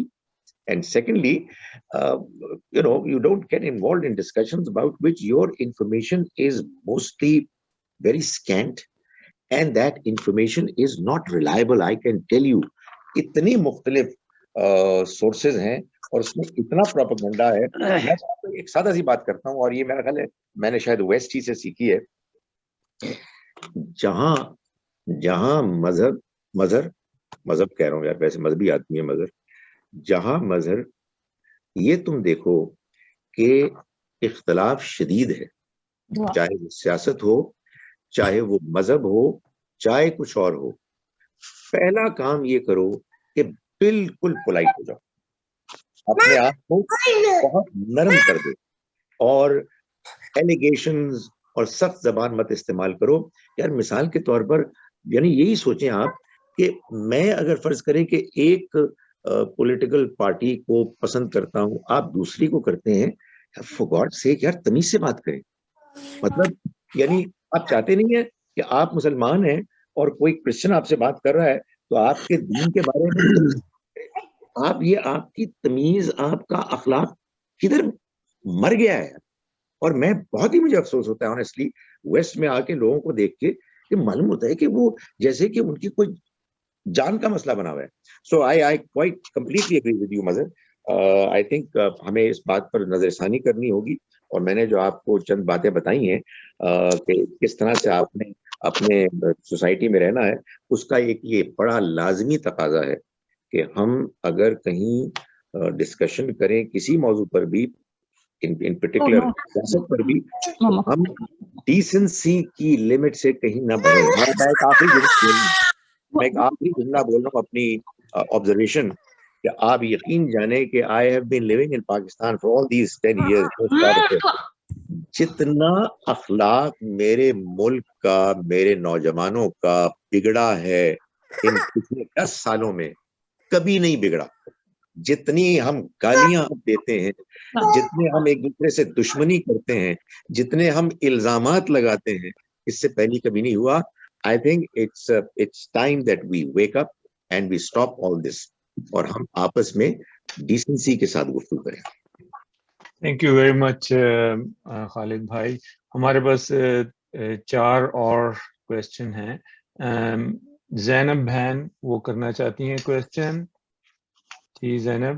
Speaker 2: And secondly, you don't get involved in discussions about which your information is mostly very scant, and that information is not reliable. I can tell you, اتنی مختلف sources ہیں اور اس میں اتنا propaganda ہے. میں ایک سادہ سی بات کرتا ہوں, اور یہ میرا خیال ہے میں نے شاید ویسٹ ہی سے سیکھی ہے. جہاں مذہب کہہ رہا ہوں یار, ویسے مذہبی آدمی ہے مظہر, جہاں مظہر یہ تم دیکھو کہ اختلاف شدید ہے, چاہے وہ سیاست ہو, چاہے وہ مذہب ہو, چاہے کچھ اور ہو, پہلا کام یہ کرو کہ بالکل پولائٹ ہو جاؤ, اپنے آپ کو بہت نرم کر دو, اور ایلیگیشنز اور سخت زبان مت استعمال کرو. یار مثال کے طور پر یعنی یہی سوچیں آپ کہ میں اگر فرض کریں کہ ایک پولیٹیکل پارٹی کو پسند کرتا ہوں, آپ دوسری کو کرتے ہیں, فار گاڈ سیک یار تمیز سے بات کریں. مطلب یعنی آپ چاہتے نہیں ہیں کہ آپ مسلمان ہیں اور کوئی کرسچن آپ سے بات کر رہا ہے تو آپ کے دین کے بارے میں آپ کی تمیز, آپ کا اخلاق کدھر مر گیا ہے. اور میں بہت ہی مجھے افسوس ہوتا ہے آنیسٹلی ویسٹ میں آ کے لوگوں کو دیکھ کے کہ معلوم ہوتا ہے کہ وہ جیسے کہ ان کی کوئی جان کا مسئلہ بنا ہوا ہے. So I quite completely agree with you Mazhar. I think ہمیں اس بات پر نظر ثانی کرنی ہوگی, اور میں نے جو آپ کو چند باتیں بتائی ہیں کہ کس طرح سے آپ نے اپنے سوسائٹی میں رہنا ہے, اس کا ایک یہ بڑا لازمی تقاضا ہے کہ ہم اگر کہیں ڈسکشن کریں کسی موضوع پر بھی, ان پرٹیکولر سیاست پر بھی, ہم ڈیسنسی کی لمٹ سے کہیں نہ بڑھیں. میں ایک آخری جملہ بول رہا ہوں اپنی آبزرویشن, کہ آپ یقین جانیں کہ I have been living in Pakistan for all these 10 years. جتنا اخلاق میرے ملک کا, میرے نوجوانوں کا بگڑا ہے ان پچھلے 10 سالوں میں, کبھی نہیں بگڑا. جتنی ہم گالیاں دیتے ہیں, جتنے ہم ایک دوسرے سے دشمنی کرتے ہیں, جتنے ہم الزامات لگاتے ہیں, اس سے پہلے کبھی نہیں ہوا. I think it's time that we wake up and we stop all this, اور ہم آپس میں ڈیسنسی کے ساتھ گفتگو کریں.
Speaker 1: تھینک یو ویری مچ خالد بھائی. ہمارے پاس 4 اور کویسچن ہیں. زینب بہن وہ کرنا چاہتی ہیں question. G Zainab.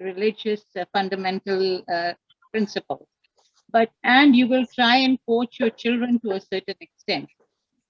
Speaker 7: religious fundamental principles, but and you will try and coach your children to a certain extent.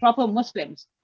Speaker 7: proper Muslims.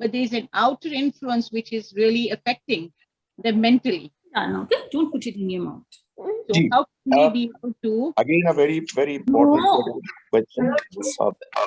Speaker 7: but there is an outer influence which is really affecting them mentally.
Speaker 8: Okay, don't put it in your mouth.
Speaker 7: So how can we be able to?
Speaker 2: Again, a very very important question.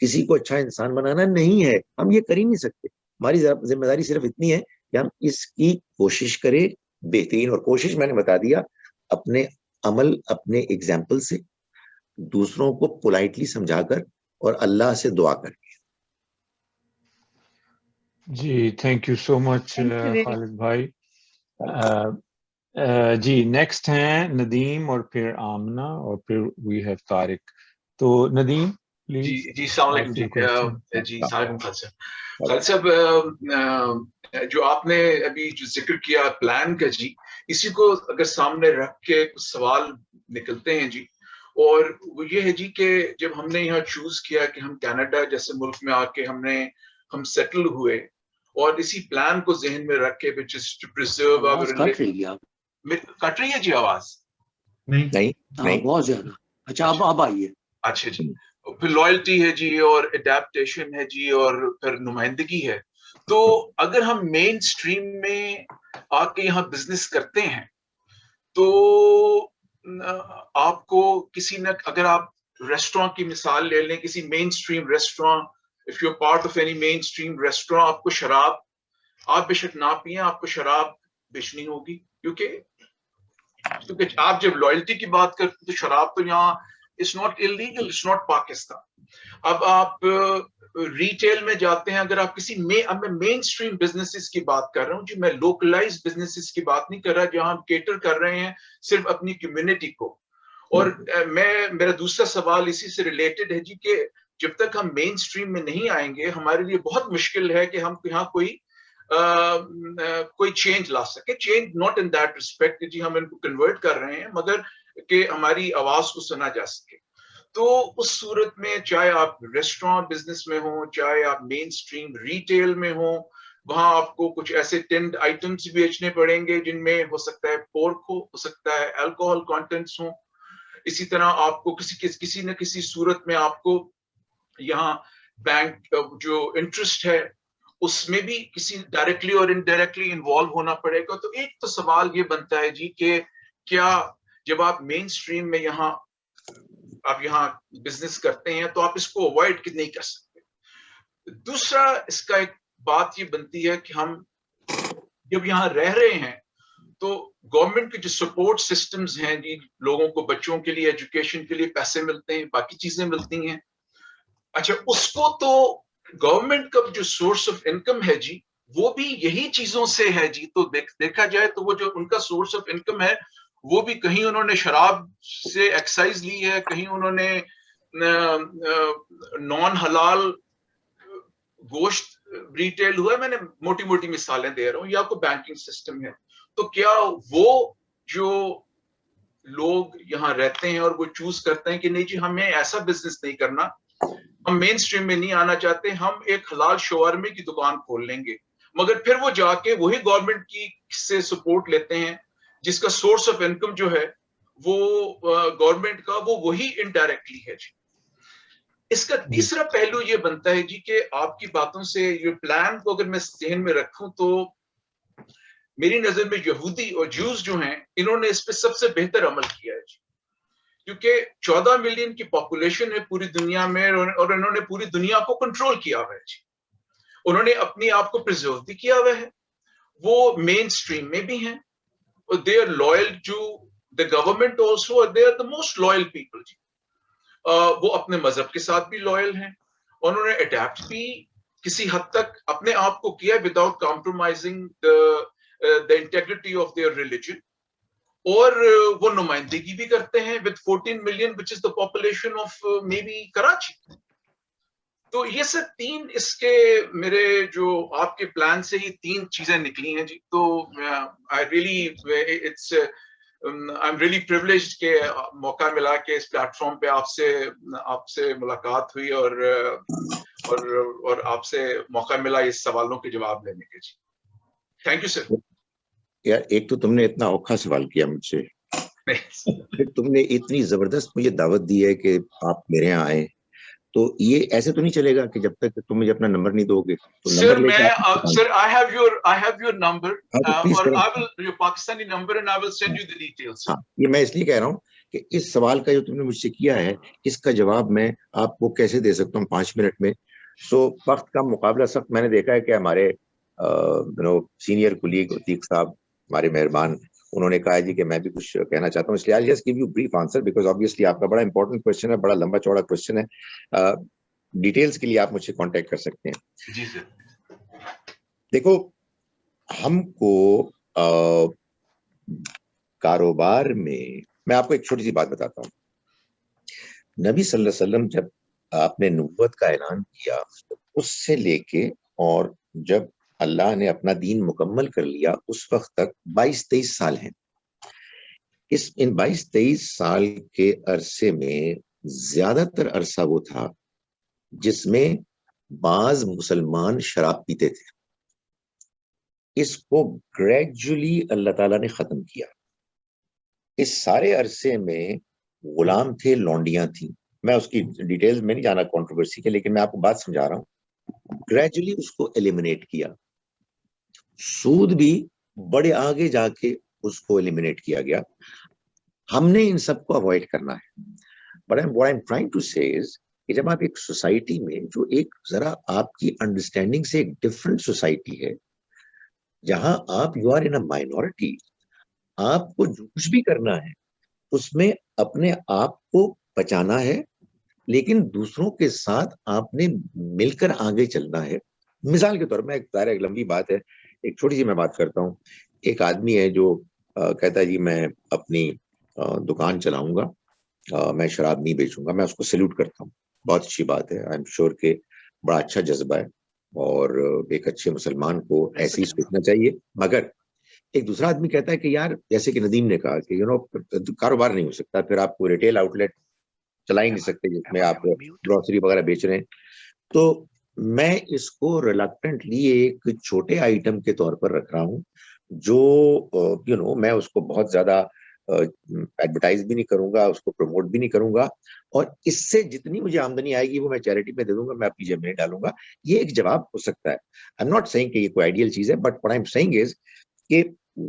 Speaker 2: کسی کو اچھا انسان بنانا نہیں ہے. ہم یہ کر ہی نہیں سکتے. ہماری ذمہ داری صرف اتنی ہے کہ ہم اس کی کوشش کریں بہترین, اور کوشش میں نے بتا دیا اپنے عمل, اپنے ایگزامپل سے, دوسروں کو پولائٹلی سمجھا کر اور اللہ سے دعا کر کے.
Speaker 1: جی thank you so much Khalid بھائی. جی نیکسٹ ہیں ندیم اور پھر آمنہ اور پھر وی ہیو طارق. تو ندیم پلیز.
Speaker 9: جی السلام علیکم جی السلام علیکم خالد صاحب. جو آپ نے ابھی جو ذکر کیا پلان کا جی, اسی کو اگر سامنے رکھ کے کچھ سوال نکلتے ہیں جی, اور وہ یہ ہے جی کہ جب ہم نے یہاں چوز کیا کہ ہم کینیڈا جیسے ملک میں آ کے ہم سیٹل ہوئے, اور اسی پلان کو ذہن میں رکھ کے which is to preserve our کٹ رہی ہے جی آواز؟
Speaker 2: نہیں
Speaker 10: بہت زیادہ. اچھا اب آئیے.
Speaker 9: اچھا جی. پھر لائلٹی ہے جی, اور اڈیپٹیشن ہے جی, اور پھر نمائندگی ہے. تو اگر ہم مین اسٹریم میں آ کے یہاں بزنس کرتے ہیں تو آپ کو کسی نہ, اگر آپ ریسٹوران کی مثال لے لیں, کسی mainstream restaurant, if you're part of any mainstream restaurant, آپ کو شراب, آپ بے شک نہ پئیں, آپ کو شراب بیچنی ہوگی, کیونکہ آپ جب لائلٹی کی بات کرتے تو شراب تو یہاں it's not illegal, it's not Pakistan. اب آپ ریٹیل میں جاتے ہیں, اگر آپ کسی مین اسٹریم بزنسز کی بات کر رہا ہوں جی, میں لوکلائز بزنسز کی بات نہیں کر رہا جہاں ہم کیٹر کر رہے ہیں صرف اپنی کمیونٹی کو. اور میرا دوسرا سوال اسی سے ریلیٹڈ ہے جی کہ جب تک ہم مین اسٹریم میں نہیں آئیں گے ہمارے لیے بہت مشکل ہے کہ ہم یہاں کوئی چینج لا سکے. Change not in that respect جی ہم ان کو کنورٹ کر رہے ہیں, مگر کہ ہماری آواز کو سنا جا سکے. تو اس صورت میں چاہے آپ ریسٹوران بزنس میں ہوں, چاہے آپ مین اسٹریم ریٹیل میں ہوں, وہاں آپ کو کچھ ایسے ٹینڈ آئٹمس بیچنے پڑیں گے جن میں ہو سکتا ہے پورک ہو سکتا ہے الکوہل کانٹینٹس ہوں. اسی طرح آپ کو کسی نہ کسی صورت میں آپ کو یہاں بینک جو انٹرسٹ ہے اس میں بھی کسی ڈائریکٹلی اور انڈائریکٹلی انوالو ہونا پڑے گا. تو ایک تو سوال یہ بنتا ہے جی کہ کیا جب آپ مین اسٹریم میں آپ یہاں بزنس کرتے ہیں تو آپ اس کو اوائڈ نہیں کر سکتے. دوسرا اس کا ایک بات یہ بنتی ہے کہ ہم جب یہاں رہ رہے ہیں تو گورنمنٹ کے جو سپورٹ سسٹمز ہیں جی, لوگوں کو بچوں کے لیے ایجوکیشن کے لیے پیسے ملتے ہیں, باقی چیزیں ملتی ہیں. اچھا اس کو تو گورنمنٹ کا جو سورس آف انکم ہے جی وہ بھی یہی چیزوں سے ہے جی. تو دیکھا جائے تو وہ جو ان کا سورس آف انکم ہے وہ بھی کہیں انہوں نے شراب سے ایکسائز لی ہے, کہیں انہوں نے نان حلال گوشت ریٹیل ہوا ہے. میں نے موٹی موٹی مثالیں دے رہا ہوں, یا کوئی بینکنگ سسٹم ہے. تو کیا وہ جو لوگ یہاں رہتے ہیں اور وہ چوز کرتے ہیں کہ نہیں جی ہمیں ایسا بزنس نہیں کرنا, ہم مین اسٹریم میں نہیں آنا چاہتے, ہم ایک حلال شاورمے کی دکان کھول لیں گے, مگر پھر وہ جا کے وہی گورنمنٹ کی سے سپورٹ لیتے ہیں جس کا سورس آف انکم جو ہے وہ گورنمنٹ کا وہی انڈائریکٹلی ہے جی. اس کا تیسرا پہلو یہ بنتا ہے جی کہ آپ کی باتوں سے یہ پلان کو اگر میں ذہن میں رکھوں تو میری نظر میں یہودی اور جوز جو ہیں انہوں نے اس پہ سب سے بہتر عمل کیا ہے جی, کیونکہ 14 ملین کی پاپولیشن ہے پوری دنیا میں, اور انہوں نے پوری دنیا کو کنٹرول کیا ہوا ہے جی. انہوں نے اپنی آپ کو پرزرو بھی کیا ہوا ہے, وہ مین اسٹریم میں بھی ہیں, اور they are loyal to the government also, اور they are the most loyal people جی. وہ اپنے مذہب کے ساتھ بھی لوئل ہیں, انہوں نے اڈیپٹ بھی کسی حد تک اپنے آپ کو کیا without compromising the integrity of their religion, اور وہ نمائندگی بھی کرتے ہیں with 14 million which is the population of maybe Karachi. تو یہ سب تین اس کے میرے جو آپ کے پلان سے ہی تین چیزیں نکلی ہیں جی. تو I'm really privileged کہ موقع ملا کہ اس پلیٹ فارم پہ آپ سے ملاقات ہوئی اور آپ سے موقع ملا اس سوالوں کے جواب لینے کے جی. Thank you sir.
Speaker 2: یار ایک تو تم نے اتنا اوکھا سوال کیا مجھ سے, پھر تم نے اتنی زبردست مجھے دعوت دی ہے کہ آپ میرے یہاں آئے, تو یہ ایسے تو نہیں چلے گا کہ جب تک تم مجھے اپنا نمبر نہیں دو گے تو
Speaker 9: سر سر I have your number اور I will your Pakistani number and I will send you the details.
Speaker 2: ہاں, یہ میں اس لیے کہہ رہا ہوں کہ اس سوال کا جو تم نے مجھ سے کیا ہے اس کا جواب میں آپ کو کیسے دے سکتا ہوں 5 منٹ میں. سو وقت کا مقابلہ سخت. میں نے دیکھا ہے کہ ہمارے سینئر کولیگ عتیق صاحب ہمارے مہربان, انہوں نے کہا جی کہ میں بھی کچھ کہنا چاہتا ہوں, اس لیے I'll just give you brief answer because obviously آپ کا بڑا امپورٹنٹ کوشچن ہے, بڑا لمبا چوڑا کوشچن ہے. ڈیٹیلز کے لیے آپ مجھ سے کانٹیکٹ کر سکتے ہیں.
Speaker 9: جی سر.
Speaker 2: دیکھو ہم کو کاروبار میں آپ کو ایک چھوٹی سی بات بتاتا ہوں. نبی صلی اللہ علیہ وسلم جب آپ نے نبوت کا اعلان کیا اس سے لے کے اور جب اللہ نے اپنا دین مکمل کر لیا اس وقت تک 22-23 سال ہیں. ان 22-23 سال کے عرصے میں زیادہ تر عرصہ وہ تھا جس میں بعض مسلمان شراب پیتے تھے. اس کو گریجولی اللہ تعالیٰ نے ختم کیا. اس سارے عرصے میں غلام تھے, لونڈیاں تھیں. میں اس کی ڈیٹیلز میں نہیں جانا کنٹروورسی کے, لیکن میں آپ کو بات سمجھا رہا ہوں. گریجولی اس کو ایلیمنیٹ کیا. سود بھی بڑے آگے جا کے اس کو ایلیمنیٹ کیا گیا. ہم نے ان سب کو اوائڈ کرنا ہے. But what I'm trying to say is کہ جب آپ ایک سوسائٹی میں جو ایک ذرا آپ کی انڈرسٹینڈنگ سے ایک ڈفرنٹ سوسائٹی ہے, جہاں آپ you are in a minority, آپ کو جو کچھ بھی کرنا ہے اس میں اپنے آپ کو بچانا ہے, لیکن دوسروں کے ساتھ آپ نے مل کر آگے چلنا ہے. مثال کے طور میں ایک لمبی بات ہے, ایک چھوٹی سی میں بات کرتا ہوں. ایک آدمی ہے جو کہتا ہے جی میں اپنی دکان چلاؤں گا, میں شراب نہیں بیچوں گا. میں اس کو سیلوٹ کرتا ہوں, بہت اچھی بات ہے. آئی ایم شیور کہ بڑا اچھا جذبہ ہے اور ایک اچھے مسلمان کو ایسے ہی سوچنا چاہیے. مگر ایک دوسرا آدمی کہتا ہے کہ یار جیسے کہ ندیم نے کہا کہ کاروبار نہیں ہو سکتا, پھر آپ کو ریٹیل آؤٹ لیٹ چلا ہی نہیں سکتے جس میں آپ گروسری وغیرہ بیچ رہے ہیں. تو میں اس کو ریلکٹنٹلی ایک چھوٹے آئٹم کے طور پر رکھ رہا ہوں جو میں اس کو بہت زیادہ ایڈورٹائز بھی نہیں کروں گا, اس کو پروموٹ بھی نہیں کروں گا, اور اس سے جتنی مجھے آمدنی آئے گی وہ میں چیریٹی میں دے دوں گا, میں اپنی جیب میں ڈالوں گا. یہ ایک جواب ہو سکتا ہے. آئی ایم ناٹ سیئنگ کہ یہ کوئی آئیڈیل چیز ہے, but what I am seeing is کہ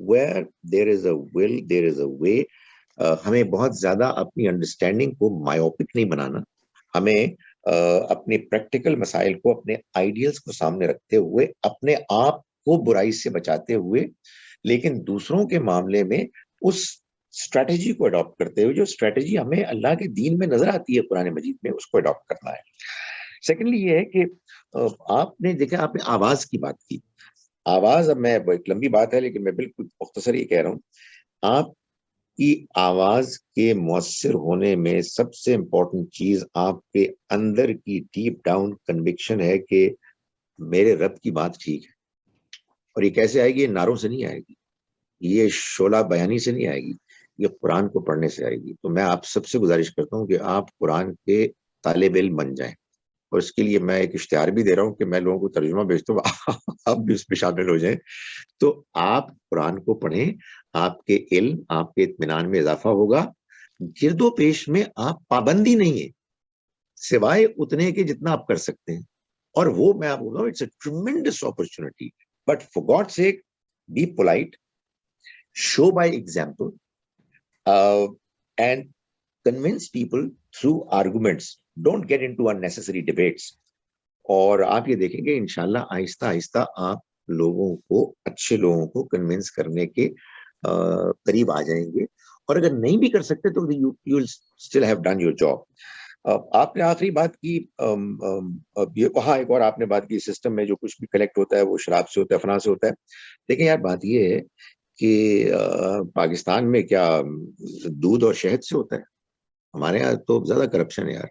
Speaker 2: where there is a will there is a way. ہمیں بہت زیادہ اپنی انڈرسٹینڈنگ کو مایوپک نہیں بنانا. ہمیں اپنے پریکٹیکل مسائل کو, اپنے آئیڈیلز کو سامنے رکھتے ہوئے, اپنے آپ کو برائی سے بچاتے ہوئے, لیکن دوسروں کے معاملے میں اس اسٹریٹجی کو اڈاپٹ کرتے ہوئے جو اسٹریٹجی ہمیں اللہ کے دین میں نظر آتی ہے قرآن مجید میں, اس کو اڈاپٹ کرنا ہے. سیکنڈلی یہ ہے کہ آپ نے دیکھا, آپ نے آواز کی بات کی. آواز, اب میں ایک لمبی بات ہے لیکن میں بالکل مختصر یہ کہہ رہا ہوں, آپ کی آواز کے مؤثر ہونے میں سب سے امپورٹنٹ چیز آپ کے اندر کی ڈیپ ڈاؤن کنوکشن ہے کہ میرے رب کی بات ٹھیک ہے. اور یہ کیسے آئے گی؟ یہ نعروں سے نہیں آئے گی, یہ شعلہ بیانی سے نہیں آئے گی, یہ قرآن کو پڑھنے سے آئے گی. تو میں آپ سب سے گزارش کرتا ہوں کہ آپ قرآن کے طالب علم بن جائیں, اور اس کے لیے میں ایک اشتہار بھی دے رہا ہوں کہ میں لوگوں کو ترجمہ بھیجتا ہوں, آپ بھی اس میں شامل ہو جائیں. تو آپ قرآن کو پڑھیں, آپ کے علم, آپ کے اطمینان میں اضافہ ہوگا. گرد و پیش میں آپ پابندی نہیں ہے سوائے اتنے کے جتنا آپ کر سکتے ہیں, اور وہ میں آپ بول رہا ہوں it's a tremendous opportunity. But for God sake be polite, show by example, and convince people through arguments. Don't get into unnecessary debates. اور آپ یہ دیکھیں گے انشاءاللہ آہستہ آہستہ آپ لوگوں کو, اچھے لوگوں کو کنونس کرنے کے قریب آ جائیں گے. اور اگر نہیں بھی کر سکتے تو you will still have done your job. آپ نے آخری بات کی, وہاں ایک اور آپ نے بات کی, سسٹم میں جو کچھ بھی کلیکٹ ہوتا ہے وہ شراب سے ہوتا ہے, فلاں سے ہوتا ہے. دیکھیں یار بات یہ ہے کہ پاکستان میں کیا دودھ اور شہد سے ہوتا ہے؟ ہمارے یہاں تو زیادہ کرپشن ہے یار.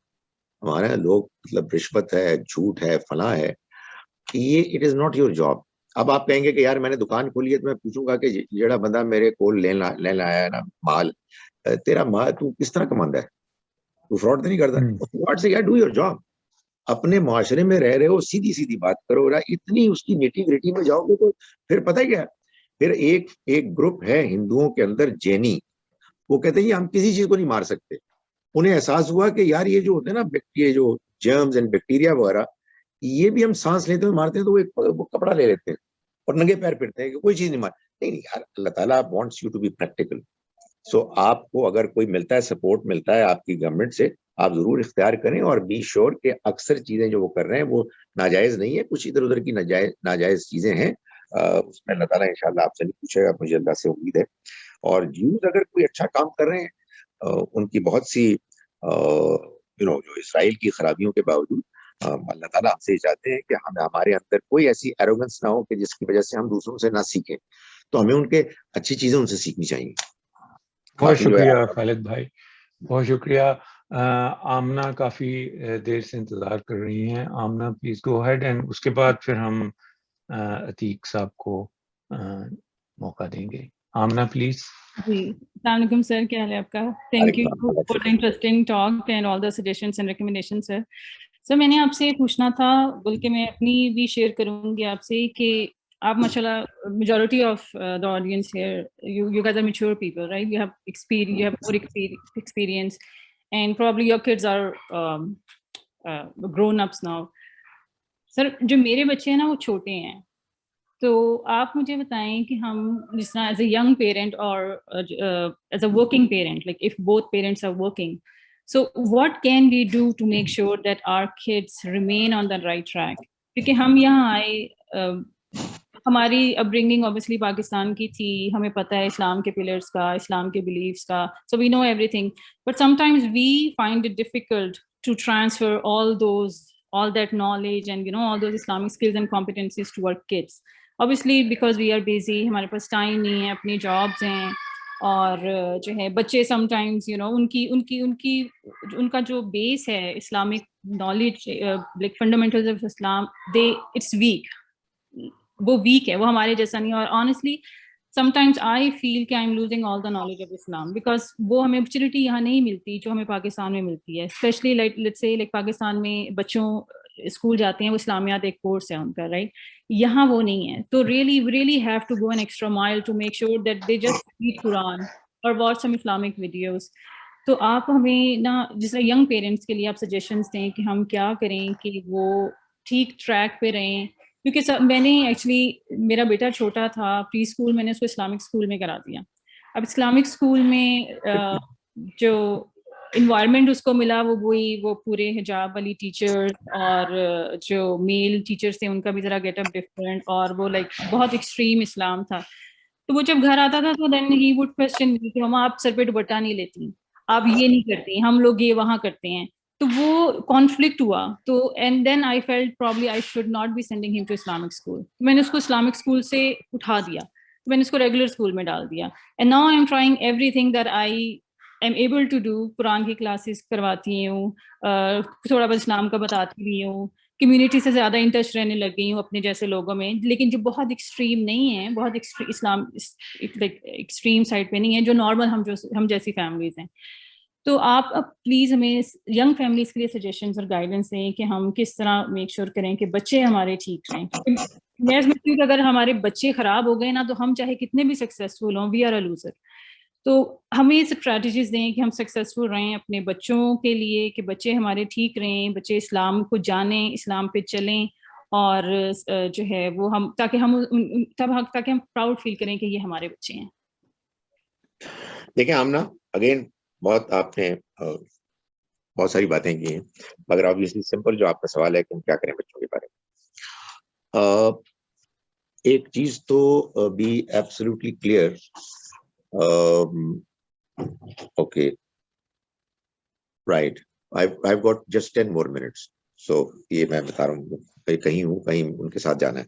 Speaker 2: ہمارے یہاں لوگ مطلب رشوت ہے, جھوٹ ہے, فلاں ہے. یہ it is not your job. اب آپ کہیں گے کہ یار میں نے دکان کھولی ہے تو میں پوچھوں گا کہ جڑا بندہ میرے کو لینا آیا ہے نا مال, تیرا مال تو کس طرح کماندا ہے؟ تو فراڈ تو نہیں کرتا؟ فراڈ سے یار ڈو یور جاب. اپنے معاشرے میں رہ رہے ہو, سیدھی سیدھی بات کرو. اتنی اس کی نیٹی گریٹی میں جاؤ گے تو پھر پتہ کیا, پھر ایک گروپ ہے ہندوؤں کے اندر جینی, وہ کہتے ہیں ہم کسی چیز کو نہیں مار سکتے. انہیں احساس ہوا کہ یار یہ جو ہوتے ہیں نا, یہ جو جرمز اینڈ بیکٹیریا وغیرہ, یہ بھی ہم سانس لیتے ہوئے مارتے ہیں تو وہ کپڑا لے لیتے ہیں اور ننگے پیر پھرتے ہیں کہ کوئی چیز نہیں مار. نہیں یار, اللہ تعالیٰ wants you to be practical. So آپ کو اگر کوئی ملتا ہے سپورٹ ملتا ہے آپ کی گورنمنٹ سے, آپ ضرور اختیار کریں, اور بی شور کہ اکثر چیزیں جو وہ کر رہے ہیں وہ ناجائز نہیں ہے, کچھ ادھر ادھر کی ناجائز چیزیں ہیں, اس میں اللہ تعالیٰ انشاءاللہ آپ سے نہیں پوچھے گا, مجھے اللہ سے امید ہے. اور جیوز اگر کوئی اچھا کام کر رہے ہیں, ان کی بہت سی جو اسرائیل کی خرابیوں کے باوجود اللہ تعالیٰ ہم سے یہ چاہتے ہیں کہ ہمارے اندر کوئی ایسی ایروگنس نہ ہو کہ جس کی وجہ سے ہم دوسروں سے نہ سیکھیں, تو ہمیں ان کے اچھی چیزیں ان سے سیکھنی چاہیے.
Speaker 1: بہت شکریہ خالد بھائی, بہت شکریہ. آمنہ کافی دیر سے انتظار کر رہی ہیں. Amna please go ahead, and اس کے بعد پھر ہم عتیق صاحب کو موقع دیں گے. آمنہ پلیز.
Speaker 8: جی السلام علیکم سر, کیا حال ہے آپ کا؟ Thank you for the interesting talk and all the suggestions and recommendation sir. Sir میں نے آپ سے پوچھنا تھا, بلکہ میں اپنی بھی شیئر کروں گی آپ سے, کہ آپ ماشاءاللہ majority of the audience here you guys are mature people, right? You have experience, you have more experience, and probably your kids are grown ups now. سر جو میرے بچے ہیں نا وہ چھوٹے ہیں, تو آپ مجھے بتائیں کہ ہم جس طرح ایز اے ینگ پیرنٹ اور as a working parent, like if both parents are working, so what can we do to make sure that our kids remain on the right track? کیونکہ ہم یہاں آئے, ہماری اپ برنگنگ اوبیسلی پاکستان کی تھی, ہمیں پتہ ہے اسلام کے پلرس کا, اسلام کے بلیفس کا, so we know everything, but sometimes we find it difficult to transfer all that knowledge and all those Islamic skills and competencies to our kids. Obviously because we are busy, ہمارے پاس time نہیں ہے, اپنی jobs ہیں, اور جو ہے بچے some times in کا جو بیس ہے Islamic knowledge, like fundamentals of Islam, it's weak, وہ ویک ہے, وہ ہمارے جیسا نہیں. اور آنیسٹلی sometimes I feel کہ I'm losing all the knowledge of Islam, because وہ ہمیں opportunity یہاں نہیں ملتی جو ہمیں پاکستان میں ملتی ہے. اسپیشلی let's say پاکستان میں بچوں اسکول جاتے ہیں, وہ اسلامیات ایک کورس ہے ان کا, رائٹ, یہاں وہ نہیں ہے. تو really have to go an extra mile to make sure that they just read Quran or watch some Islamic videos. تو آپ ہمیں نا جس طرح ینگ پیرنٹس کے لیے آپ سجیشنس دیں کہ ہم کیا کریں کہ وہ ٹھیک ٹریک پہ رہیں. کیونکہ میں نے ایکچولی, میرا بیٹا چھوٹا تھا, پری اسکول میں نے اس کو اسلامک اسکول میں کرا دیا. اب اسلامک اسکول میں جو انوائرمنٹ اس کو ملا وہ پورے حجاب والی ٹیچر, اور جو میل ٹیچرس تھے ان کا بھی ذرا گیٹ اپ ڈفرینٹ, اور وہ لائک بہت ایکسٹریم اسلام تھا. تو وہ جب گھر آتا تھا تو دین ہی وڈ کوسچن کہ مما آپ سر پہ دوپٹہ نہیں لیتی, آپ یہ نہیں کرتی, ہم لوگ یہ وہاں کرتے ہیں. تو وہ کانفلکٹ ہوا. تو and then I felt probably I should not be sending him to Islamic school. میں نے اس کو اسلامک اسکول سے اٹھا دیا, میں نے اس کو ریگولر اسکول میں ڈال دیا. And now I am trying everything that I am able to do. قرآن کی کلاسز کرواتی ہوں, تھوڑا بہت اسلام کا بتاتی بھی ہوں, کمیونٹی سے زیادہ ان ٹچ رہنے لگ گئی ہوں اپنے جیسے لوگوں میں, لیکن جو بہت ایکسٹریم نہیں ہے, بہت اسلام ایکسٹریم سائڈ پہ نہیں ہے, جو نارمل ہم جیسی فیملیز ہیں. تو آپ اب پلیز ہمیں ینگ فیملیز کے لیے سجیشنز اور گائیڈنس دیں کہ ہم کس طرح میک شور کریں کہ بچے ہمارے ٹھیک رہیں. میں سمجھتی ہوں کہ اگر ہمارے بچے خراب ہو گئے نا, تو ہم چاہے کتنے بھی سکسیزفل ہوں, وی آر اے لوزر. تو ہمیں اسٹریٹجیز دیں کہ ہم سکسیزفل رہیں اپنے بچوں کے لیے, کہ بچے ہمارے ٹھیک رہیں, بچے اسلام کو جانیں, اسلام پہ چلیں, اور جو ہے وہ ہم تاکہ ہم پراؤڈ فیل کریں کہ یہ ہمارے بچے ہیں.
Speaker 2: دیکھیں آمنہ, اگین بہت آپ نے بہت ساری باتیں کی ہیں, مگر آبویسلی سمپل جو آپ کا سوال ہے کہ ہم کیا کریں بچوں کے بارے میں. ایک چیز تو be absolutely clear, okay right, I've got just 10 more minutes, so یہ میں بتا رہا ہوں, کہیں ہوں کہیں ان کے ساتھ جانا ہے.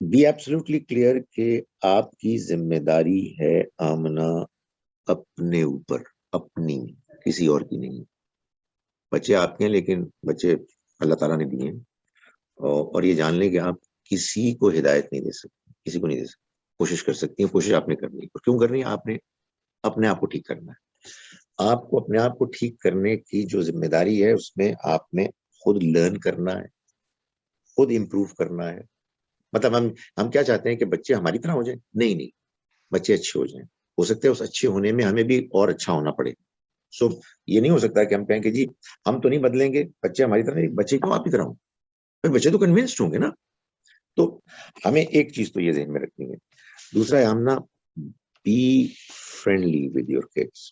Speaker 2: بی ایبسلیوٹلی کلیئر کہ آپ کی ذمہ داری ہے آمنہ اپنے اوپر, اپنی, کسی اور کی نہیں. بچے آپ کے ہیں, لیکن بچے اللہ تعالیٰ نے دیے ہیں, اور یہ جان لیں کہ آپ کسی کو ہدایت نہیں دے سکتے, کسی کو نہیں دے سکتے. کوشش کر سکتی ہیں, کوشش آپ نے کرنی ہے. کیوں کرنی ہے؟ آپ نے اپنے آپ کو ٹھیک کرنا ہے. آپ کو اپنے آپ کو ٹھیک کرنے کی جو ذمہ داری ہے, اس میں آپ نے خود لرن کرنا ہے, خود امپروو کرنا ہے. مطلب ہم کیا چاہتے ہیں کہ بچے ہماری طرح ہو جائیں؟ نہیں, بچے اچھے ہو جائیں. ہو سکتا ہے اس اچھے ہونے میں ہمیں بھی اور اچھا ہونا پڑے. سو یہ نہیں ہو سکتا کہ ہم کہیں کہ جی ہم تو نہیں بدلیں گے, بچے ہماری طرح نہیں. بچے کیوں آپ کی طرح ہوں؟ بچے تو کنونسڈ ہوں گے نا. تو ہمیں ایک چیز تو یہ ذہن میں رکھنی ہے. دوسرا Amna, be friendly with your kids.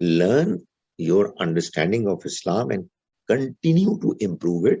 Speaker 2: learn your understanding of Islam and continue to improve it,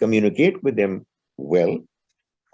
Speaker 2: Communicate with them well,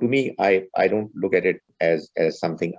Speaker 2: to me I don't look at it as something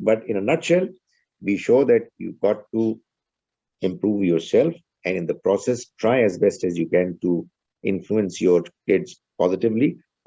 Speaker 2: but in a nutshell be sure that you've got to improve yourself, and in the process try as best as you can to influence your kids positively,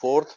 Speaker 11: 4th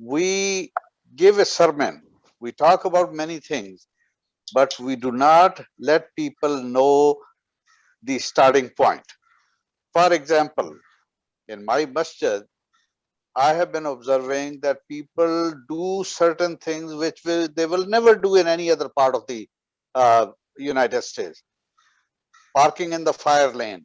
Speaker 11: we give a sermon, we talk about many things, but we do not let people know the starting point. For example, in my masjid, I have been observing that people do certain things which they will never do in any other part of the United States. Parking in the fire lane.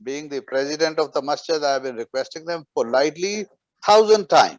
Speaker 11: being the president of the masjid, I have been requesting them politely 1000 times.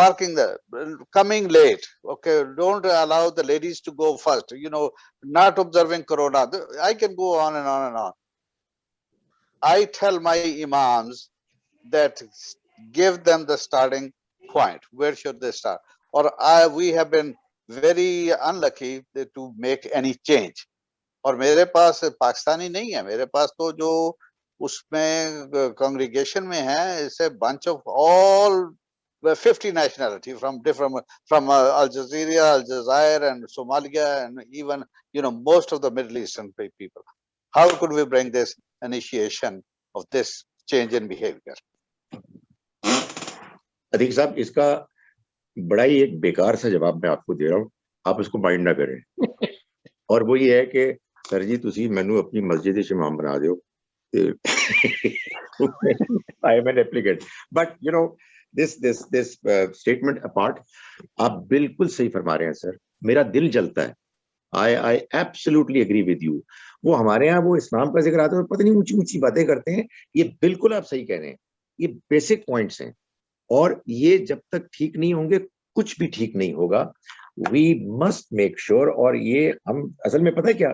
Speaker 11: parking there, coming late, okay, don't allow the ladies to go first, not observing corona. I can go on and on and on. I tell my imams that give them the starting point? Where should they start? Or we have been very unlucky to make any change. اور میرے پاس پاکستانی نہیں ہے, میرے پاس تو جو اس میں congregation میں ہے, it's a bunch of all 50 nationality from different, from Algeria, Aljazair and Somalia and even, you know, most of the Middle Eastern people. How could we bring this initiation of this change in behavior?
Speaker 2: Atiq صاحب, اس کا بڑا ہی ایک بیکار سا جواب میں آپ کو دے رہا ہوں, آپ اس کو مائنڈ نہ کریں. اور وہ یہ ہے کہ سر جی تسی مینو اپنی مسجد امام بنا دیو. I am an applicant. But you know, this statement apart, آپ بالکل صحیح فرما رہے ہیں سر, میرا دل جلتا ہے. I absolutely agree with you. وہ ہمارے ہاں وہ اسلام کا ذکر آتا ہے, پتہ نہیں اونچی اونچی باتیں کرتے ہیں. یہ بالکل آپ صحیح کہہ رہے ہیں, یہ بیسک پوائنٹس ہیں, اور یہ جب تک ٹھیک نہیں ہوں گے کچھ بھی ٹھیک نہیں ہوگا. We must make sure, اور یہ ہم اصل میں پتہ کیا,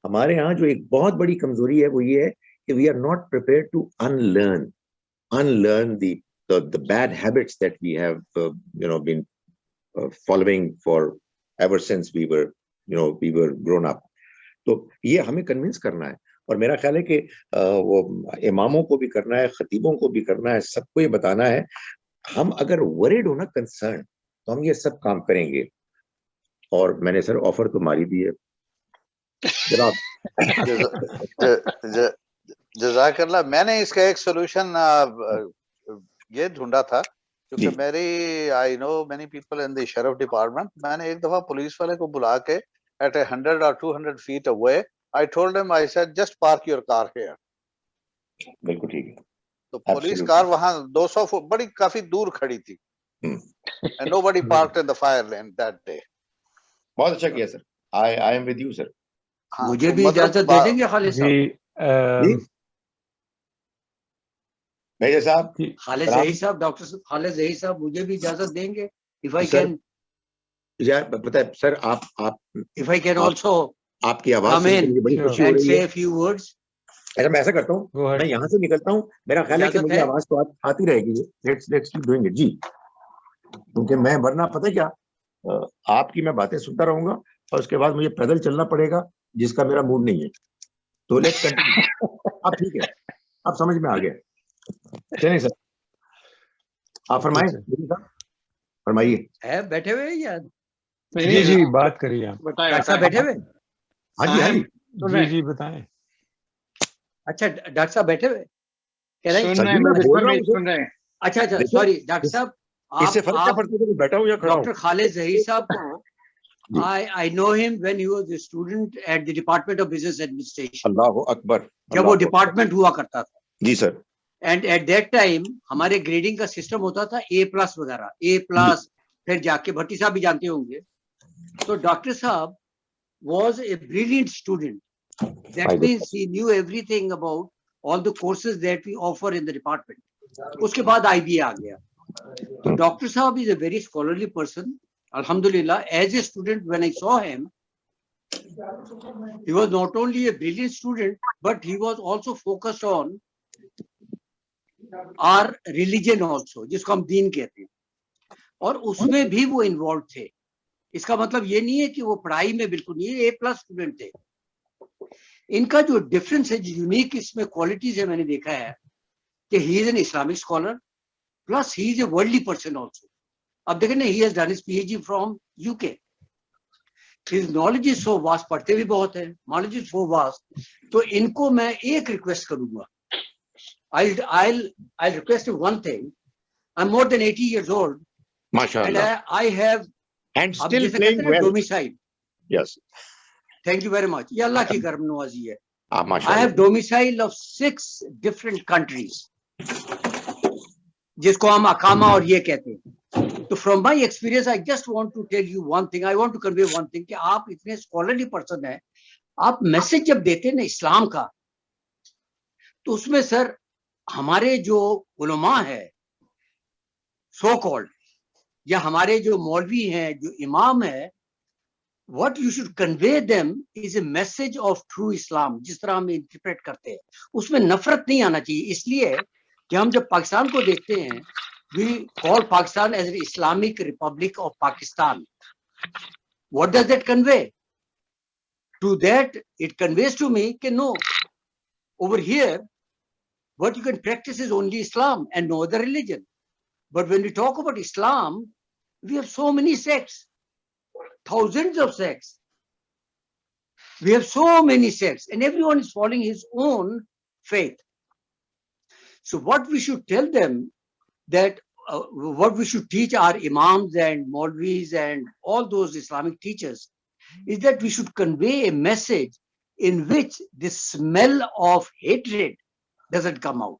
Speaker 2: ہمارے ہاں جو ایک بہت بڑی کمزوری ہے وہ یہ ہے کہ we are not prepared to unlearn the bad habits that we have been following for ever since we were grown up. تو یہ ہمیں کنونس کرنا ہے, اور میرا خیال ہے کہ وہ اماموں کو بھی کرنا ہے, خطیبوں کو بھی کرنا ہے, سب کو یہ بتانا ہے. ہم اگر ورڈ ہونا کنسرن تو ہم یہ سب کام کریں گے. اور میں نے سر آفر تو ماری دی ہے.
Speaker 11: جزاک اللہ. میں نے اس کا ایک سولوشن یہ ڈھونڈا تھا, کیونکہ میری I know many people in the sheriff department. میں نے ایک دفعہ پولیس والے کو بلا کے at 100 or 200 feet away, I told him, I said, just park your car here.
Speaker 2: بالکل ٹھیک ہے.
Speaker 11: تو پولیس کار وہاں 200 فٹ بڑی کافی دور کھڑی تھی, and nobody parked in the fire lane that day.
Speaker 2: بہت اچھا کیا سر. I am with you sir.
Speaker 10: مجھے بھی اجازت دے دیں گے خالد صاحب؟
Speaker 2: میجر صاحب,
Speaker 10: خالد ظہیر صاحب, ڈاکٹر خالد ظہیر صاحب, مجھے بھی اجازت دیں گے if I can?
Speaker 2: پتہ ہے سر, آپ
Speaker 10: if I can also
Speaker 2: آپ کی آواز
Speaker 10: come in
Speaker 2: بڑی خوشی ہو
Speaker 10: and
Speaker 2: رہی
Speaker 10: say
Speaker 2: ہے.
Speaker 10: a few words.
Speaker 2: اچھا میں ایسا کرتا ہوں, میں یہاں سے نکلتا ہوں, میرا خیال ہے کہ مجھے آواز تو آتی رہے گی. Let's keep doing it. جی, کیونکہ میں ورنہ پتہ کیا, آپ کی میں باتیں سنتا رہوں گا اور اس کے بعد مجھے پیدل چلنا پڑے گا, جس کا میرا موڈ نہیں ہے. تو لیٹس کنٹینیو. اب ٹھیک ہے, اب سمجھ میں آ گیا. چلیں سر, آپ فرمائیں. فرمائیے.
Speaker 10: بیٹھے ہوئے یا
Speaker 1: جی بات کریے آپ.
Speaker 10: ڈاکٹر صاحب بیٹھے ہوئے؟
Speaker 2: ہاں جی
Speaker 1: جی بتائیں.
Speaker 10: اچھا ڈاکٹر صاحب بیٹھے ہوئے اچھا سوری ڈاکٹر صاحب, ڈاکٹر خالد ظہیر صاحب کو I know him when he was a student at the Department of Business Administration.
Speaker 2: اللہ اکبر.
Speaker 10: جب وہ ڈپارٹمنٹ ہوا کرتا تھا.
Speaker 2: جی سر.
Speaker 10: اینڈ ایٹ دیٹ ٹائم ہمارے گریڈنگ کا سسٹم ہوتا تھا A+ وغیرہ, A+, پھر جا کے بھٹی صاحب بھی جانتے ہوں گے. تو ڈاکٹر صاحب was a brilliant student. That means he knew everything about all the courses that we offer in the department. اس کے بعد IBA آ گیا. تو ڈاکٹر صاحب is a very scholarly person. Alhamdulillah, as a student, when I saw him, he was not only a brilliant student, but he was also focused on our religion also, جس کو ہم دین کہتے ہیں, اور اس میں بھی وہ انوالو تھے. اس کا مطلب یہ نہیں ہے کہ وہ پڑھائی میں بالکل نہیں, A+ اسٹوڈنٹ تھے. ان کا جو ڈفرنس ہے, جو یونیک اس میں کوالٹیز ہے, میں نے دیکھا ہے کہ he is an Islamic scholar, plus he is a worldly person also. اب دیکھیں نا, he has done his PhD from UK. His knowledge is so vast, پڑھتے بھی بہت ہیں, knowledge is so vast. تو ان کو میں ایک ریکویسٹ کروں گا. I'll request you one thing. I'm more than 80 years old.
Speaker 2: MashaAllah.
Speaker 11: And
Speaker 10: I have
Speaker 2: and still playing well.
Speaker 10: Domicile.
Speaker 2: Yes.
Speaker 10: Thank you very much. یہ اللہ کی کرم نوازی ہے.
Speaker 2: MashaAllah.
Speaker 10: I have domicile of 6 different countries, جس کو ہم اقامہ اور یہ کہتے ہیں. تو from my experience, I just want to tell you one thing. I want to convey one thing کہ آپ اتنے scholarly person ہیں, آپ میسج جب دیتے ہیں نا اسلام کا, تو اس میں سر ہمارے جو علماء ہے سو کالڈ, یا ہمارے جو مولوی ہیں, جو امام ہے, what you should convey them is a message of true Islam. جس طرح ہم انٹرپریٹ کرتے ہیں, اس میں نفرت نہیں آنا چاہیے. اس لیے کہ ہم جب پاکستان کو دیکھتے ہیں we call Pakistan as the Islamic Republic of Pakistan. What does that convey? To that, it conveys to me that no, over here, what you can practice is only Islam and no other religion. But when we talk about Islam, we have so many sects, thousands of sects. We have so many sects, and everyone is following his own faith. So what we should tell them, that what we should teach our imams and Maulvis and all those Islamic teachers, is that we should convey a message in which the smell of hatred doesn't come out.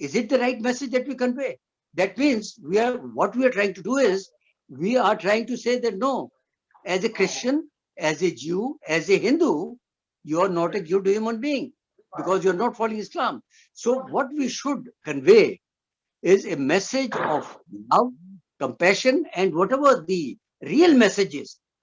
Speaker 10: is it the right message that we convey? That means what we are trying to do is we are trying to say that no, as a Christian, as a Jew, as a Hindu, you are not a good human being because you are not following Islam. So what we should convey is a message of love, compassion, and whatever the real message is.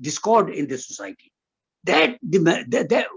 Speaker 10: discord in this society. That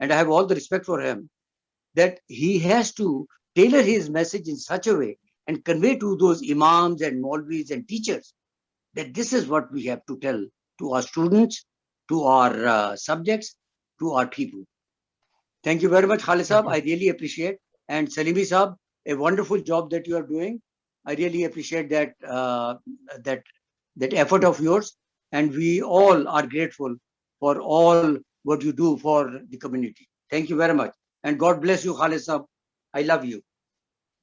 Speaker 10: and I have all the respect for him that he has to tailor his message in such a way and convey to those imams and maulvis and teachers that this is what we have to tell to our students, to our subjects, to our people. Thank you very much, Khalid Sahab. I really appreciate. And Salimi Sahab, a wonderful job that you are doing. I really appreciate that effort of yours, and we all are grateful for all what you do for the community. Thank you very much, and God bless you, Khalid Sahab. I love you.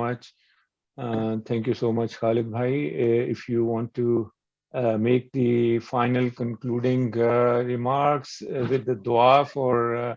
Speaker 1: much. Thank you so much, Khalid bhai. If you want to make the final concluding remarks with the dua for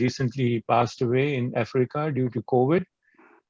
Speaker 1: recently passed away in Africa due to COVID,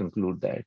Speaker 1: conclude that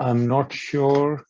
Speaker 1: I'm not sure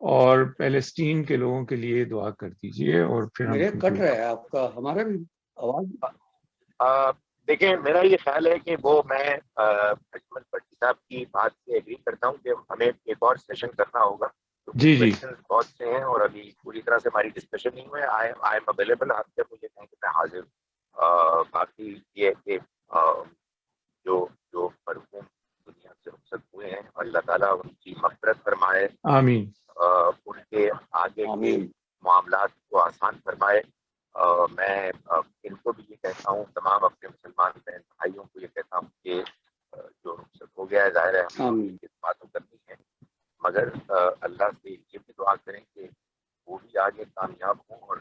Speaker 1: اور Palestine کے لوگوں کے لیے دعا کر دیجیے اور پھر ہم
Speaker 10: میرے کٹ رہا ہے آپ کا، ہمارا بھی آواز.
Speaker 12: دیکھیں میرا یہ خیال ہے کہ وہ میں اجمل بٹی صاحب کی بات سے ایگری کرتا ہوں کہ ہمیں ایک اور سیشن کرنا ہوگا.
Speaker 1: جی جی
Speaker 12: بہت سے ہیں اور ابھی پوری طرح سے ہماری ڈسکشن نہیں ہوئے. I am available. آپ جب مجھے کہیں کہ میں حاضر. باقی یہ کہ جو مرحوم دنیا سے رخصت ہوئے ہیں اللہ تعالیٰ ان کی مغفرت فرمائے،
Speaker 1: آمین.
Speaker 12: ان کے آگے کے معاملات کو آسان فرمائے. میں ان کو بھی یہ کہتا ہوں، تمام اپنے مسلمان بہن بھائیوں کو یہ کہتا ہوں کہ جو رخصت ہو گیا ہے ظاہر ہے ہم باتوں کرنی ہے، مگر اللہ سے یہ بھی دعا کریں کہ وہ بھی آگے کامیاب ہوں اور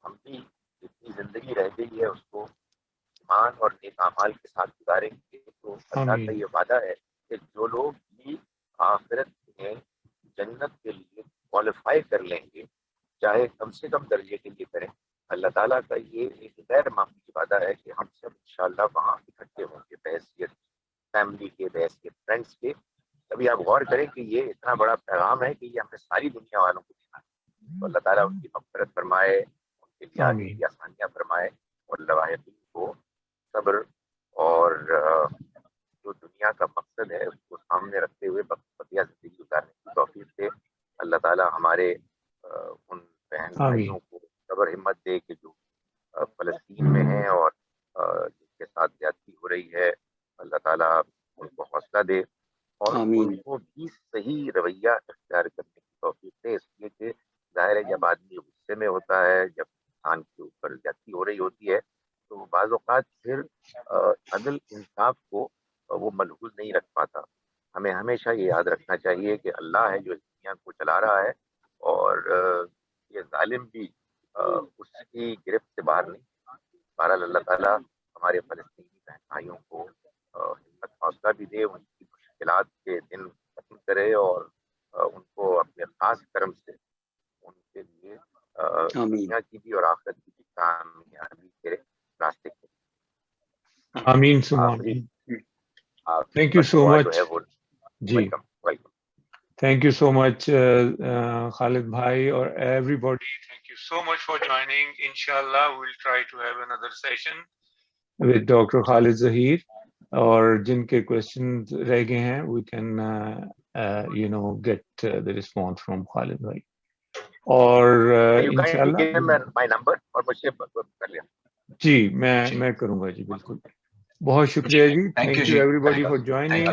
Speaker 12: ہم بھی جتنی زندگی رہ گئی ہے اس کو ایمان اور نیک اعمال کے ساتھ گزاریں گے. تو اللہ کا یہ وعدہ ہے کہ جو لوگ بھی آخرت میں جنت کے لیے کوالیفائی کر لیں گے، چاہے کم سے کم درجے کے لیے کریں، اللہ تعالیٰ کا یہ ایک غیر معمولی وعدہ ہے کہ ہم سب انشاءاللہ وہاں اکٹھے ہوں گے بحیثیت فیملی کے، بحیثیت فرینڈس کے. ابھی آپ غور کریں کہ یہ اتنا بڑا پیغام ہے کہ یہ ہم نے ساری دنیا والوں کو دینا ہے. تو اللہ تعالیٰ ان کی مغفرت فرمائے، ان کے لیے آگے کی آسانیاں فرمائے اور لواحقین کو صبر اور جو دنیا کا مقصد ہے اس کو سامنے رکھتے ہوئے بقیہ زندگی گزارنے کی توفیق دے. اللہ تعالیٰ ہمارے ان بہن بھائیوں کو صبر ہمت دے کہ جو فلسطین میں ہیں اور جن کے ساتھ زیادتی ہو رہی ہے. اللہ تعالیٰ ان کو حوصلہ دے اور ان کو بھی صحیح رویہ اختیار کرنے کی توفیق دے. اس لیے کہ ظاہر ہے جب آدمی غصے میں ہوتا ہے، جب انسان کے اوپر زیادتی ہو رہی ہوتی ہے تو بعض اوقات پھر عدل انصاف کو وہ ملحوظ نہیں رکھ پاتا. ہمیں ہمیشہ یہ یاد رکھنا چاہیے کہ اللہ ہے جو اس دنیا کو چلا رہا ہے اور یہ ظالم بھی اس کی گرفت سے باہر نہیں. بہرحال اللہ تعالیٰ ہمارے فلسطینی بہن بھائیوں کو ہمت حوصلہ بھی دے، ان کی مشکلات کے دن ختم کرے اور ان کو اپنے خاص کرم سے ان کے لیے دنیا کی بھی اور آخرت کی بھی کامیابی کے راستے کے.
Speaker 1: آمین ثم آمین. Thank you so much. جی thank you so much Khalid bhai or everybody. Thank you so much for joining. Inshallah we'll try to have another session with Dr. Khalid Zahir, اور جن کے questions رہ گئے ہیں we can get the response from Khalid bhai. اور انشاءاللہ
Speaker 12: my number اور مجھ سے کر لیا.
Speaker 1: جی میں کروں گا جی بالکل. بہت شکریہ جی. Thank you everybody for joining.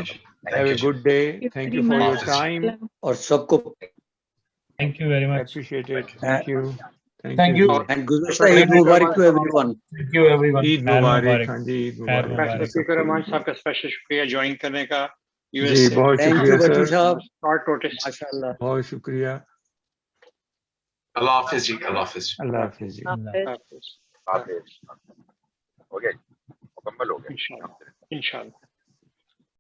Speaker 1: Have a good day. Thank you for your time.
Speaker 10: اور سب کو
Speaker 13: thank you very much.
Speaker 1: Appreciate it. Thank you.
Speaker 13: Thank you.
Speaker 10: And گزشتہ عید مبارک to everyone.
Speaker 13: Thank you everyone.
Speaker 1: عید مبارک. ہاں جی عید مبارک.
Speaker 3: اسپیکر رحمان صاحب کا special شکریہ join کرنے کا.
Speaker 1: جی بہت شکریہ سر.
Speaker 3: Short notice.
Speaker 10: ماشاءاللہ
Speaker 1: بہت شکریہ.
Speaker 9: اللہ حافظ جی. اللہ حافظ.
Speaker 1: اللہ حافظ جی.
Speaker 12: ہو گیا مکمل ہو گیا
Speaker 3: انشاءاللہ.